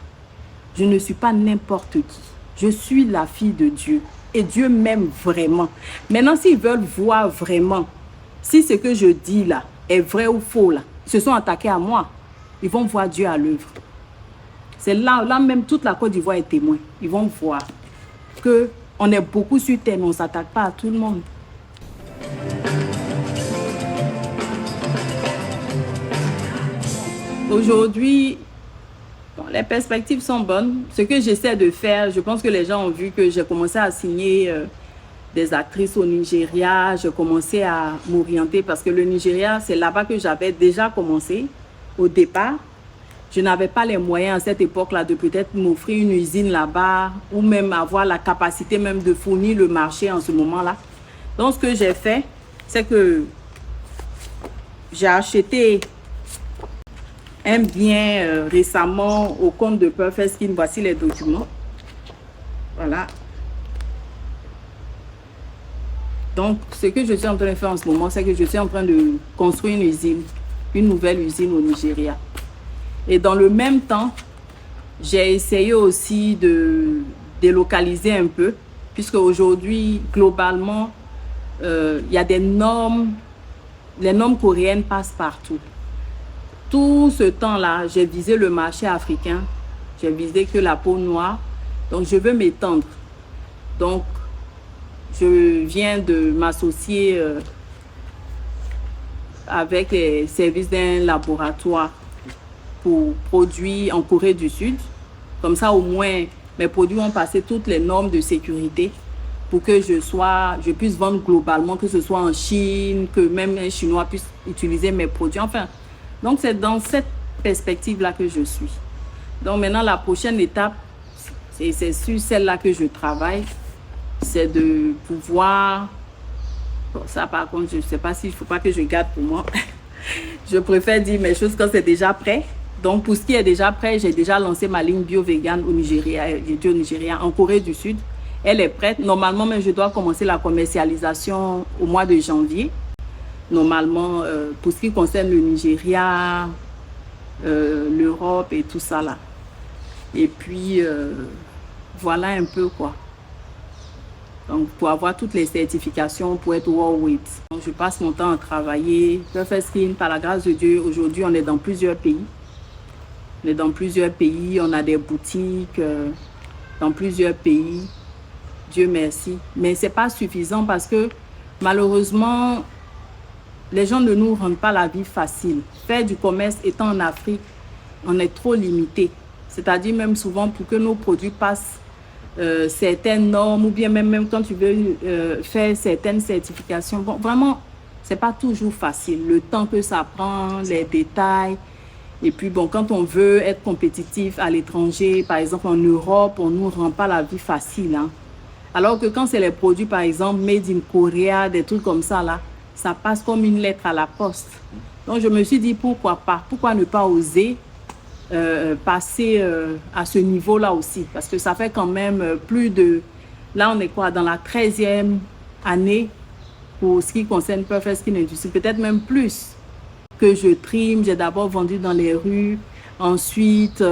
Je ne suis pas n'importe qui. Je suis la fille de Dieu. Et Dieu m'aime vraiment. Maintenant, s'ils veulent voir vraiment si ce que je dis là est vrai ou faux là, ils se sont attaqués à moi. Ils vont voir Dieu à l'œuvre. C'est là même toute la Côte d'Ivoire est témoin. Ils vont voir qu'on est beaucoup sur terre, mais on ne s'attaque pas à tout le monde. Aujourd'hui, les perspectives sont bonnes. Ce que j'essaie de faire, je pense que les gens ont vu que j'ai commencé à signer des actrices au Nigeria. J'ai commencé à m'orienter parce que le Nigeria, c'est là-bas que j'avais déjà commencé. Au départ, je n'avais pas les moyens à cette époque-là de peut-être m'offrir une usine là-bas ou même avoir la capacité même de fournir le marché en ce moment-là. Donc, ce que j'ai fait, c'est que j'ai acheté un bien récemment au compte de Perfect Skin. Voici les documents. Voilà. Donc, ce que je suis en train de faire en ce moment, c'est que je suis en train de construire une usine. Une nouvelle usine au Nigeria. Et dans le même temps, j'ai essayé aussi de délocaliser un peu, puisque aujourd'hui, globalement, il y a des normes, les normes coréennes passent partout. Tout ce temps-là, j'ai visé le marché africain, j'ai visé que la peau noire, donc je veux m'étendre. Donc, je viens de m'associer avec les services d'un laboratoire pour produits en Corée du Sud. Comme ça, au moins, mes produits ont passé toutes les normes de sécurité pour que je puisse vendre globalement, que ce soit en Chine, que même un Chinois puisse utiliser mes produits. Enfin, donc c'est dans cette perspective-là que je suis. Donc maintenant, la prochaine étape, c'est sur celle-là que je travaille, c'est de pouvoir... Bon, ça, par contre, je ne sais pas s'il ne faut pas que je garde pour moi. Je préfère dire mes choses quand c'est déjà prêt. Donc, pour ce qui est déjà prêt, j'ai déjà lancé ma ligne bio-vegan au Nigeria, au Nigeria, en Corée du Sud. Elle est prête. Normalement, même, je dois commencer la commercialisation au mois de janvier. Normalement, pour ce qui concerne le Nigeria, l'Europe et tout ça là. Et puis, voilà un peu quoi. Donc, pour avoir toutes les certifications, pour être World Weight. Donc, je passe mon temps à travailler. Perfect Skin, par la grâce de Dieu, aujourd'hui, on est dans plusieurs pays. On est dans plusieurs pays, on a des boutiques dans plusieurs pays. Dieu merci. Mais ce n'est pas suffisant parce que, malheureusement, les gens ne nous rendent pas la vie facile. Faire du commerce étant en Afrique, On est trop limité. C'est-à-dire même souvent pour que nos produits passent certaines normes ou bien même quand tu veux faire certaines certifications. Bon, vraiment, c'est pas toujours facile. Le temps que ça prend, les détails. Et puis bon, quand on veut être compétitif à l'étranger, par exemple en Europe, on ne nous rend pas la vie facile. Hein. Alors que quand c'est les produits, par exemple, made in Korea, des trucs comme ça, là, ça passe comme une lettre à la poste. Donc je me suis dit, pourquoi pas? Pourquoi ne pas oser passer à ce niveau-là aussi, parce que ça fait quand même plus de... Là, on est quoi? Dans la 13e année pour ce qui concerne Perfect Skin Industry, peut-être même plus que je trime. J'ai d'abord vendu dans les rues, ensuite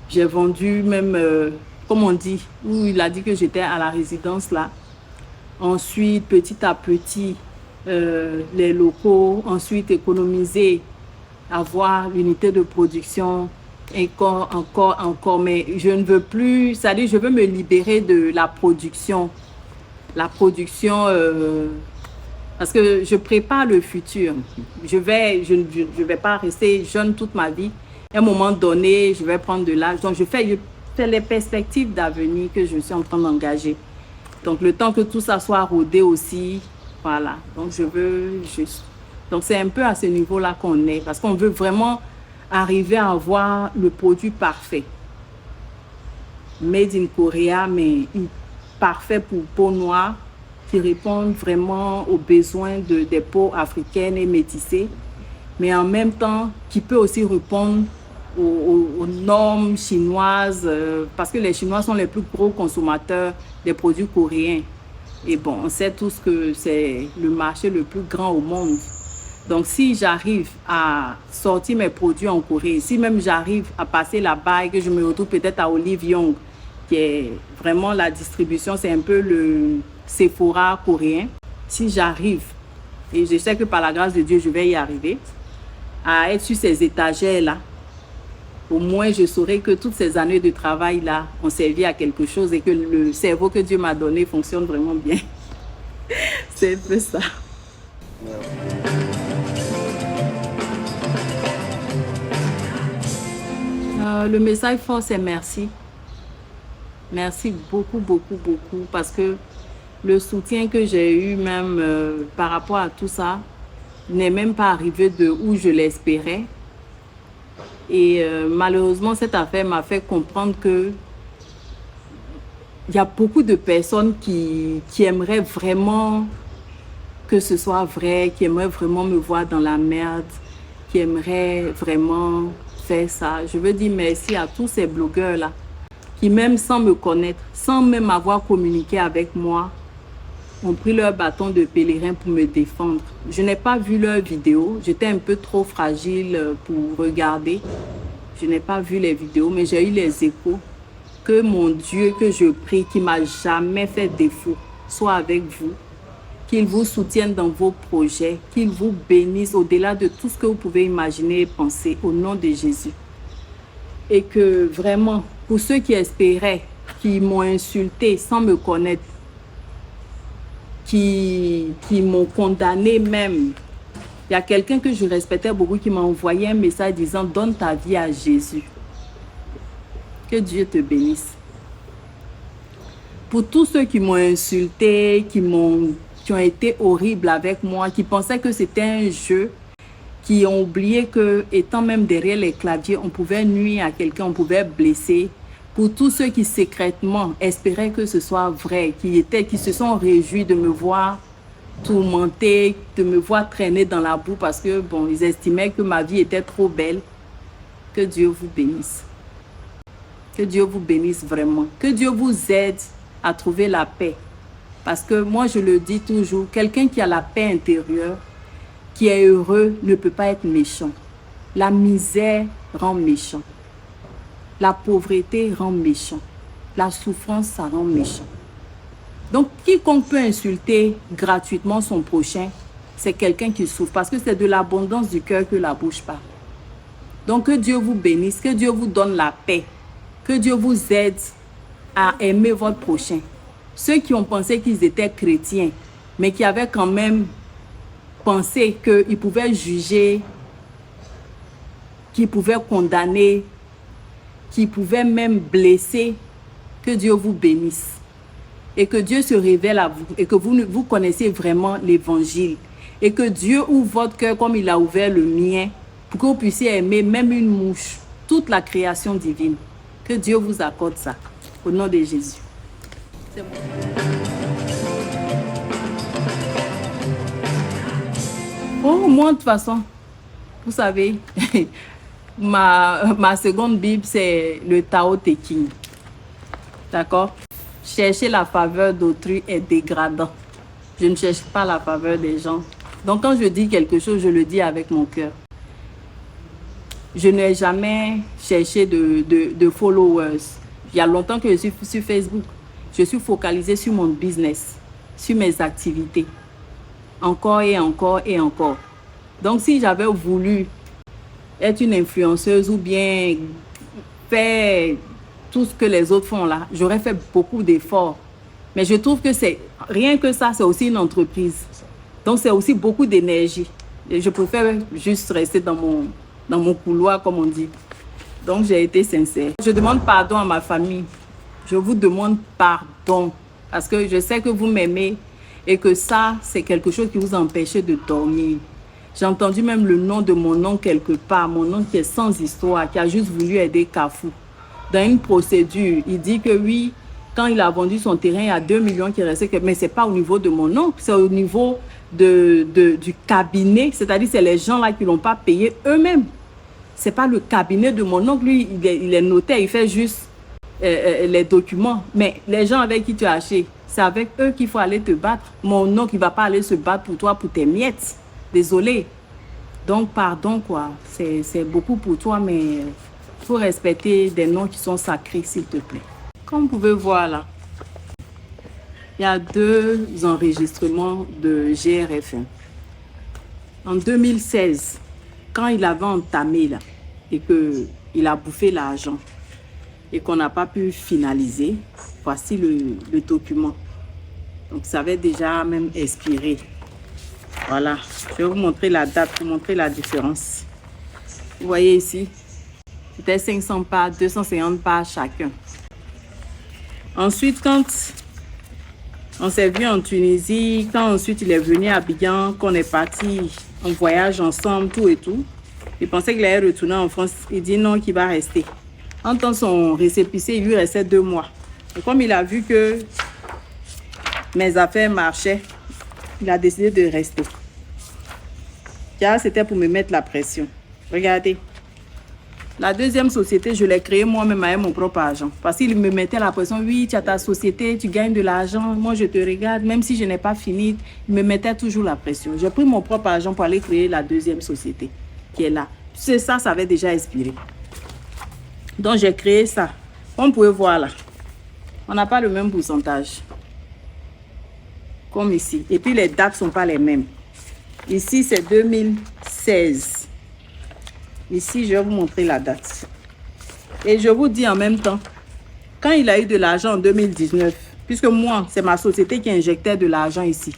j'ai vendu même, comme on dit, où il a dit que j'étais à la résidence là. Ensuite, petit à petit, les locaux, ensuite économiser, avoir l'unité de production, encore, mais je ne veux plus, c'est-à-dire je veux me libérer de la production. La production, parce que je prépare le futur. Je vais pas rester jeune toute ma vie. À un moment donné, je vais prendre de l'âge. Donc, je fais les perspectives d'avenir que je suis en train d'engager. Donc, le temps que tout ça soit rodé aussi, voilà. Donc, je veux juste... Donc, c'est un peu à ce niveau-là qu'on est, parce qu'on veut vraiment arriver à avoir le produit parfait. Made in Korea, mais parfait pour peau noire, qui répond vraiment aux besoins des peaux africaines et métissées, mais en même temps, qui peut aussi répondre aux normes chinoises, parce que les Chinois sont les plus gros consommateurs des produits coréens. Et bon, on sait tous que c'est le marché le plus grand au monde. Donc, si j'arrive à sortir mes produits en Corée, si même j'arrive à passer là-bas et que je me retrouve peut-être à Olive Young, qui est vraiment la distribution, c'est un peu le Sephora coréen. Si j'arrive, et je sais que par la grâce de Dieu, je vais y arriver, à être sur ces étagères-là, au moins je saurai que toutes ces années de travail-là ont servi à quelque chose et que le cerveau que Dieu m'a donné fonctionne vraiment bien. C'est un peu ça. Le message fort, c'est merci. Merci beaucoup, beaucoup, beaucoup, parce que le soutien que j'ai eu même par rapport à tout ça n'est même pas arrivé de où je l'espérais. Et malheureusement, cette affaire m'a fait comprendre que il y a beaucoup de personnes qui aimeraient vraiment que ce soit vrai, qui aimeraient vraiment me voir dans la merde, qui aimeraient vraiment faire ça. Je veux dire merci à tous ces blogueurs-là qui, même sans me connaître, sans même avoir communiqué avec moi, ont pris leur bâton de pèlerin pour me défendre. Je n'ai pas vu leurs vidéos. J'étais un peu trop fragile pour regarder. Je n'ai pas vu les vidéos, mais j'ai eu les échos. Que mon Dieu, que je prie, qui m'a jamais fait défaut, soit avec vous. Qu'il vous soutienne dans vos projets. Qu'il vous bénisse au-delà de tout ce que vous pouvez imaginer et penser, au nom de Jésus. Et que vraiment, pour ceux qui espéraient, qui m'ont insulté sans me connaître, qui m'ont condamné même. Il y a quelqu'un que je respectais beaucoup qui m'a envoyé un message disant « Donne ta vie à Jésus ». Que Dieu te bénisse. Pour tous ceux qui m'ont insulté, qui ont été horribles avec moi, qui pensaient que c'était un jeu, qui ont oublié que, étant même derrière les claviers, on pouvait nuire à quelqu'un, on pouvait blesser. Pour tous ceux qui secrètement espéraient que ce soit vrai, qui se sont réjouis de me voir tourmentée, de me voir traîner dans la boue parce que, bon, ils estimaient que ma vie était trop belle. Que Dieu vous bénisse. Que Dieu vous bénisse vraiment. Que Dieu vous aide à trouver la paix. Parce que moi, je le dis toujours, quelqu'un qui a la paix intérieure, qui est heureux, ne peut pas être méchant. La misère rend méchant. La pauvreté rend méchant. La souffrance, ça rend méchant. Donc, quiconque peut insulter gratuitement son prochain, c'est quelqu'un qui souffre. Parce que c'est de l'abondance du cœur que la bouche parle. Donc, que Dieu vous bénisse, que Dieu vous donne la paix. Que Dieu vous aide à aimer votre prochain. Ceux qui ont pensé qu'ils étaient chrétiens, mais qui avaient quand même pensé qu'ils pouvaient juger qui pouvait condamner, qui pouvait même blesser. Que Dieu vous bénisse. Et que Dieu se révèle à vous. Et que vous connaissez vraiment l'évangile. Et que Dieu ouvre votre cœur comme il a ouvert le mien. Pour que vous puissiez aimer même une mouche. Toute la création divine. Que Dieu vous accorde ça. Au nom de Jésus. C'est bon. Oh, moi, de toute façon, vous savez, ma seconde Bible, c'est le Tao Te Ching. D'accord? Chercher la faveur d'autrui est dégradant. Je ne cherche pas la faveur des gens. Donc, quand je dis quelque chose, je le dis avec mon cœur. Je n'ai jamais cherché de followers. Il y a longtemps que je suis sur Facebook. Je suis focalisée sur mon business, sur mes activités. Encore et encore et encore. Donc, si j'avais voulu être une influenceuse ou bien faire tout ce que les autres font là, j'aurais fait beaucoup d'efforts. Mais je trouve que c'est rien que ça, c'est aussi une entreprise. Donc, c'est aussi beaucoup d'énergie. Et je préfère juste rester dans mon couloir, comme on dit. Donc, j'ai été sincère. Je demande pardon à ma famille. Je vous demande pardon. Parce que je sais que vous m'aimez et que ça, c'est quelque chose qui vous empêchait de dormir. J'ai entendu même le nom de mon oncle quelque part. Mon oncle qui est sans histoire, qui a juste voulu aider Kafou. Dans une procédure, il dit que oui, quand il a vendu son terrain, il y a 2 millions qui restaient. Mais ce n'est pas au niveau de mon oncle, c'est au niveau du cabinet. C'est-à-dire c'est les gens là qui ne l'ont pas payé eux-mêmes. Ce n'est pas le cabinet de mon oncle. Lui, il est notaire, il fait juste les documents. Mais les gens avec qui tu as acheté, c'est avec eux qu'il faut aller te battre. Mon oncle, il ne va pas aller se battre pour toi, pour tes miettes. Désolé. Donc, pardon, quoi. C'est beaucoup pour toi, mais il faut respecter des noms qui sont sacrés, s'il te plaît. Comme vous pouvez voir là, il y a 2 enregistrements de GRFM. En 2016, quand il avait entamé là, et qu'il a bouffé l'argent, et qu'on n'a pas pu finaliser, voici le document. Donc, ça avait déjà même expiré. Voilà, je vais vous montrer la date, pour montrer la différence. Vous voyez ici, c'était 500 pages, 250 pages chacun. Ensuite, quand on s'est vu en Tunisie, quand ensuite il est venu à Abidjan, qu'on est parti en voyage ensemble, tout et tout, il pensait qu'il allait retourner en France. Il dit non, qu'il va rester. En tant son récépissé, il lui restait 2 mois. Et comme il a vu que mes affaires marchaient, il a décidé de rester. Car c'était pour me mettre la pression. Regardez. La deuxième société, je l'ai créée moi-même avec mon propre argent. Parce qu'il me mettait la pression. Oui, tu as ta société, tu gagnes de l'argent. Moi, je te regarde. Même si je n'ai pas fini, il me mettait toujours la pression. J'ai pris mon propre argent pour aller créer la deuxième société qui est là. C'est ça, ça avait déjà expiré. Donc, j'ai créé ça. Comme vous pouvez voir là, on n'a pas le même pourcentage. Comme ici. Et puis, les dates ne sont pas les mêmes. Ici, c'est 2016. Ici, je vais vous montrer la date. Et je vous dis en même temps, quand il a eu de l'argent en 2019, puisque moi, c'est ma société qui injectait de l'argent ici.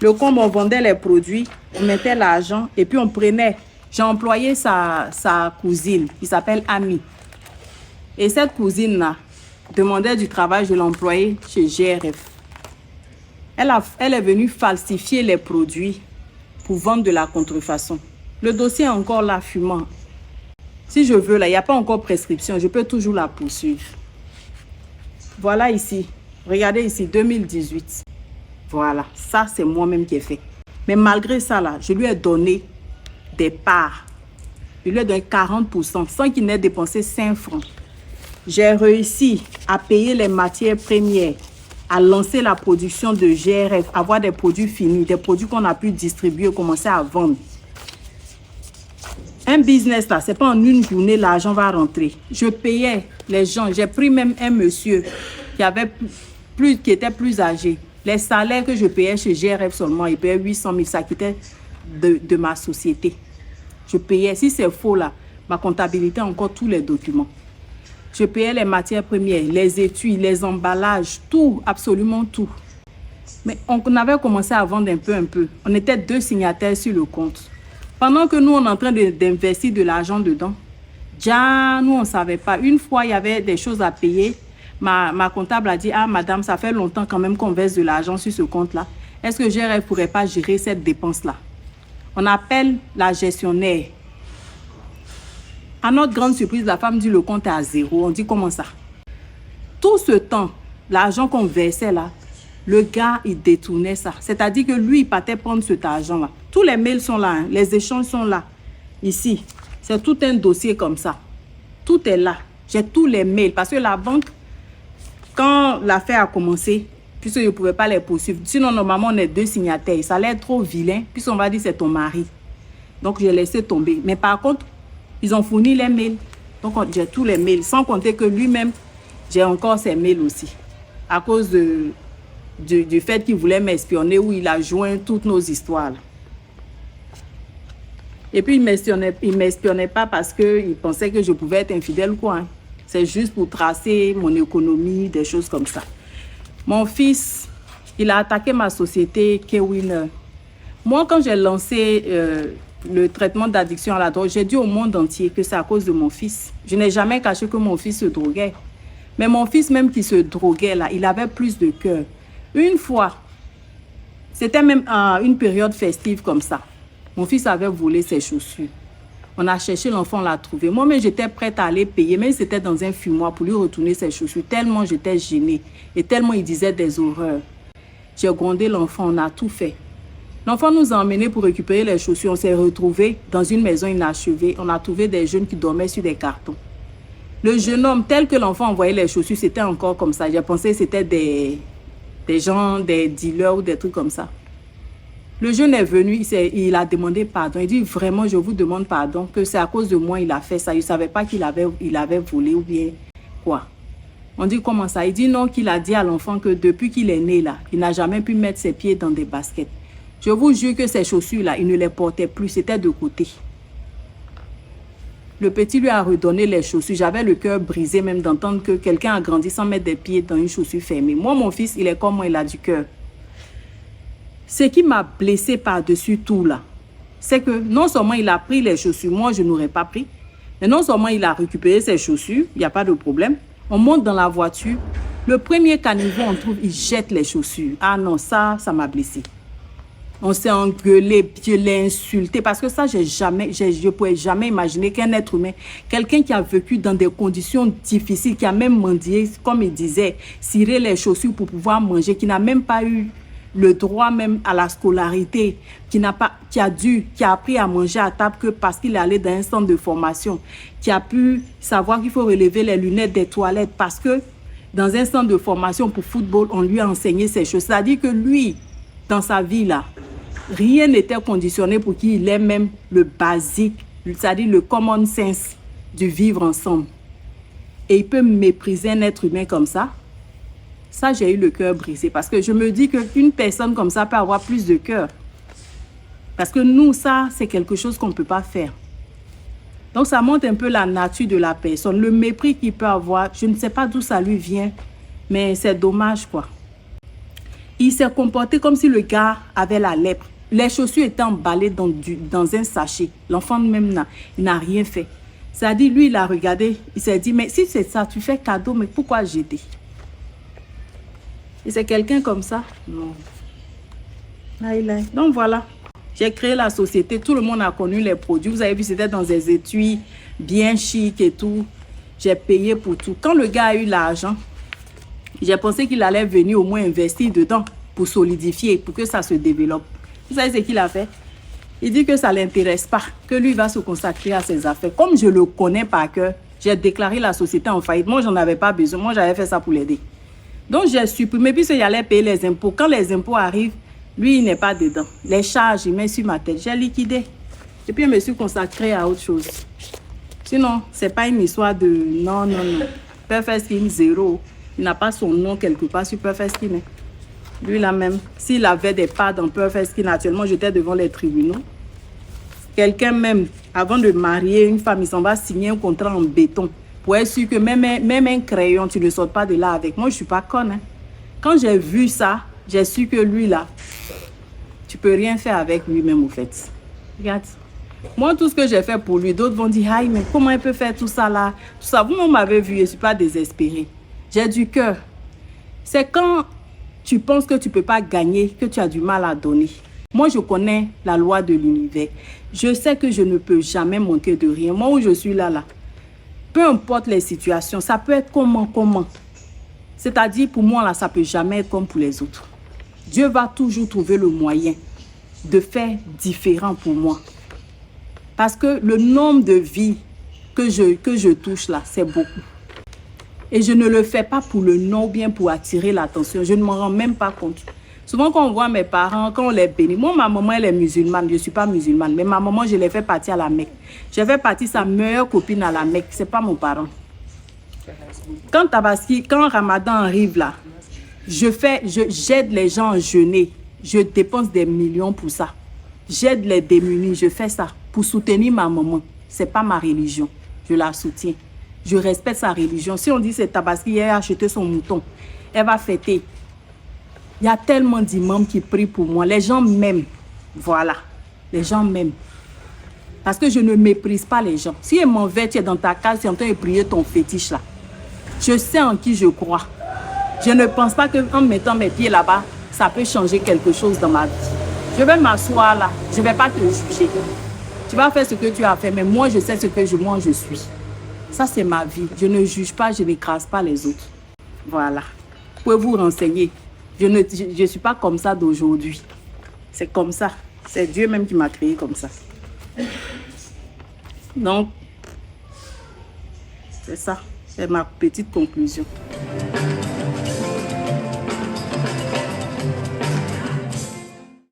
Le compte, on vendait les produits, on mettait l'argent et puis on prenait. J'ai employé sa cousine, qui s'appelle Ami. Et cette cousine-là demandait du travail, je l'ai employée chez GRF. Elle est venue falsifier les produits pour vendre de la contrefaçon. Le dossier est encore là, fumant. Si je veux, là, il n'y a pas encore prescription, je peux toujours la poursuivre. Voilà ici. Regardez ici, 2018. Voilà, ça c'est moi-même qui ai fait. Mais malgré ça, là, je lui ai donné des parts. Je lui ai donné 40% sans qu'il n'ait dépensé 5 francs. J'ai réussi à payer les matières premières, à lancer la production de GRF, avoir des produits finis, des produits qu'on a pu distribuer, commencer à vendre. Un business là, c'est pas en une journée l'argent va rentrer. Je payais les gens. J'ai pris même un monsieur qui était plus âgé. Les salaires que je payais chez GRF seulement, il payait 800 000, ça quittait de ma société. Je payais, si c'est faux là, ma comptabilité a encore tous les documents. Je payais les matières premières, les étuis, les emballages, tout, absolument tout. Mais on avait commencé à vendre un peu. On était 2 signataires sur le compte. Pendant que nous, on est en train d'investir de l'argent dedans, Déjà, nous, on ne savait pas. Une fois, il y avait des choses à payer. Ma comptable a dit, ah, madame, ça fait longtemps quand même qu'on verse de l'argent sur ce compte-là. Est-ce que GRF ne pourrait pas gérer cette dépense-là? On appelle la gestionnaire. À notre grande surprise, la femme dit, le compte est à 0. On dit, comment ça? Tout ce temps, l'argent qu'on versait là, le gars, il détournait ça. C'est-à-dire que lui, il partait prendre cet argent-là. Tous les mails sont là, hein. Les échanges sont là. Ici, c'est tout un dossier comme ça. Tout est là. J'ai tous les mails. Parce que la banque, quand l'affaire a commencé, puisque je ne pouvais pas les poursuivre. Sinon, normalement, on est 2 signataires. Ça allait être trop vilain. Puisqu'on va dire c'est ton mari. Donc, j'ai laissé tomber. Mais par contre, ils ont fourni les mails. Donc, j'ai tous les mails. Sans compter que lui-même, j'ai encore ses mails aussi. À cause du fait qu'il voulait m'espionner, où il a joint toutes nos histoires. Là. Et puis, il ne m'espionnait pas parce qu'il pensait que je pouvais être infidèle ou quoi. Hein. C'est juste pour tracer mon économie, des choses comme ça. Mon fils, il a attaqué ma société K-Winner. Moi, quand j'ai lancé le traitement d'addiction à la drogue, j'ai dit au monde entier que c'est à cause de mon fils. Je n'ai jamais caché que mon fils se droguait. Mais mon fils même qui se droguait là, il avait plus de cœur. Une fois, c'était même une période festive comme ça. Mon fils avait volé ses chaussures. On a cherché l'enfant, on l'a trouvé. Moi-même, j'étais prête à aller payer, mais c'était dans un fumoir pour lui retourner ses chaussures. Tellement j'étais gênée et tellement il disait des horreurs. J'ai grondé l'enfant, on a tout fait. L'enfant nous a emmenés pour récupérer les chaussures. On s'est retrouvés dans une maison inachevée. On a trouvé des jeunes qui dormaient sur des cartons. Le jeune homme, tel que l'enfant envoyait les chaussures, c'était encore comme ça. J'ai pensé que c'était des gens, des dealers ou des trucs comme ça. Le jeune est venu, il a demandé pardon. Il dit vraiment, je vous demande pardon, que c'est à cause de moi il a fait ça. Il ne savait pas qu'il avait volé ou bien quoi. On dit comment ça? Il dit non, qu'il a dit à l'enfant que depuis qu'il est né là, il n'a jamais pu mettre ses pieds dans des baskets. Je vous jure que ces chaussures là, il ne les portait plus, c'était de côté. Le petit lui a redonné les chaussures. J'avais le cœur brisé même d'entendre que quelqu'un a grandi sans mettre des pieds dans une chaussure fermée. Moi, mon fils, il est comme moi, il a du cœur. Ce qui m'a blessé par-dessus tout là, c'est que non seulement il a pris les chaussures, moi je n'aurais pas pris, mais non seulement il a récupéré ses chaussures, il n'y a pas de problème, on monte dans la voiture, le premier caniveau on trouve, il jette les chaussures. Ah non, ça m'a blessé. On s'est engueulé, je l'ai insulté parce que ça, je ne pouvais jamais imaginer qu'un être humain, quelqu'un qui a vécu dans des conditions difficiles, qui a même mendié, comme il disait, cirer les chaussures pour pouvoir manger, qui n'a même pas eu le droit même à la scolarité, qui a appris à manger à table que parce qu'il est allé dans un centre de formation, qui a pu savoir qu'il faut relever les lunettes des toilettes parce que dans un centre de formation pour football, on lui a enseigné ces choses. C'est-à-dire que lui, dans sa vie là, rien n'était conditionné pour qu'il ait même le basique, c'est-à-dire le common sense du vivre ensemble. Et il peut mépriser un être humain comme ça. Ça, j'ai eu le cœur brisé parce que je me dis qu'une personne comme ça peut avoir plus de cœur. Parce que nous, ça, c'est quelque chose qu'on ne peut pas faire. Donc, ça montre un peu la nature de la personne, le mépris qu'il peut avoir. Je ne sais pas d'où ça lui vient, mais c'est dommage, quoi. Il s'est comporté comme si le gars avait la lèpre. Les chaussures étaient emballées dans un sachet. L'enfant même n'a rien fait. C'est-à-dire, lui, il a regardé, il s'est dit, mais si c'est ça, tu fais cadeau, mais pourquoi jeter? Et c'est quelqu'un comme ça? Non. Donc voilà, j'ai créé la société. Tout le monde a connu les produits. Vous avez vu, c'était dans des étuis bien chic et tout. J'ai payé pour tout. Quand le gars a eu l'argent, j'ai pensé qu'il allait venir au moins investir dedans pour solidifier, pour que ça se développe. Vous savez ce qu'il a fait? Il dit que ça ne l'intéresse pas, que lui va se consacrer à ses affaires. Comme je le connais par cœur, j'ai déclaré la société en faillite. Moi, je n'en avais pas besoin. Moi, j'avais fait ça pour l'aider. Donc, j'ai supprimé, puisqu'il allait payer les impôts. Quand les impôts arrivent, lui, il n'est pas dedans. Les charges, il met sur ma tête. J'ai liquidé. Et puis, je me suis consacrée à autre chose. Sinon, ce n'est pas une histoire de non. Perfect Skin, 0. Il n'a pas son nom quelque part sur Perfect Skin. Lui, là même, s'il avait des parts dans Perfect Skin, actuellement, j'étais devant les tribunaux. Quelqu'un même, avant de marier une femme, il s'en va signer un contrat en béton. Pour être sûr que même un crayon, tu ne sors pas de là avec. Moi, je ne suis pas conne. Hein. Quand j'ai vu ça, j'ai su que lui, là, tu ne peux rien faire avec lui-même, au fait. Regarde. Moi, tout ce que j'ai fait pour lui, d'autres vont dire, aïe, mais comment elle peut faire tout ça là? Tout ça, vous m'avez vu, je ne suis pas désespérée. J'ai du cœur. C'est quand tu penses que tu ne peux pas gagner, que tu as du mal à donner. Moi, je connais la loi de l'univers. Je sais que je ne peux jamais manquer de rien. Moi, où je suis là, peu importe les situations, ça peut être comment. C'est-à-dire, pour moi, là, ça ne peut jamais être comme pour les autres. Dieu va toujours trouver le moyen de faire différent pour moi. Parce que le nombre de vies que je touche là, c'est beaucoup. Et je ne le fais pas pour le nom ou bien pour attirer l'attention. Je ne m'en rends même pas compte. Souvent, quand on voit mes parents, quand on les bénit, moi, ma maman, elle est musulmane. Je ne suis pas musulmane. Mais ma maman, je l'ai fait partir à la Mecque. J'ai fait partie sa meilleure copine à la Mecque. Ce n'est pas mon parent. Quand Tabaski, quand Ramadan arrive là, j'aide les gens à jeûner. Je dépense des millions pour ça. J'aide les démunis. Je fais ça pour soutenir ma maman. Ce n'est pas ma religion. Je la soutiens. Je respecte sa religion. Si on dit c'est Tabaski, elle a acheté son mouton. Elle va fêter. Il y a tellement d'imams qui prient pour moi. Les gens m'aiment. Voilà. Les gens m'aiment. Parce que je ne méprise pas les gens. Si elle m'en veut, tu es dans ta case, tu es en train de prier ton fétiche là. Je sais en qui je crois. Je ne pense pas qu'en mettant mes pieds là-bas, ça peut changer quelque chose dans ma vie. Je vais m'asseoir là. Je ne vais pas te juger. Tu vas faire ce que tu as fait, mais moi, je sais ce que moi, je suis. Ça, c'est ma vie. Je ne juge pas, je n'écrase pas les autres. Voilà. Vous pouvez vous renseigner. Je ne suis pas comme ça d'aujourd'hui. C'est comme ça. C'est Dieu même qui m'a créé comme ça. Donc, c'est ça. C'est ma petite conclusion.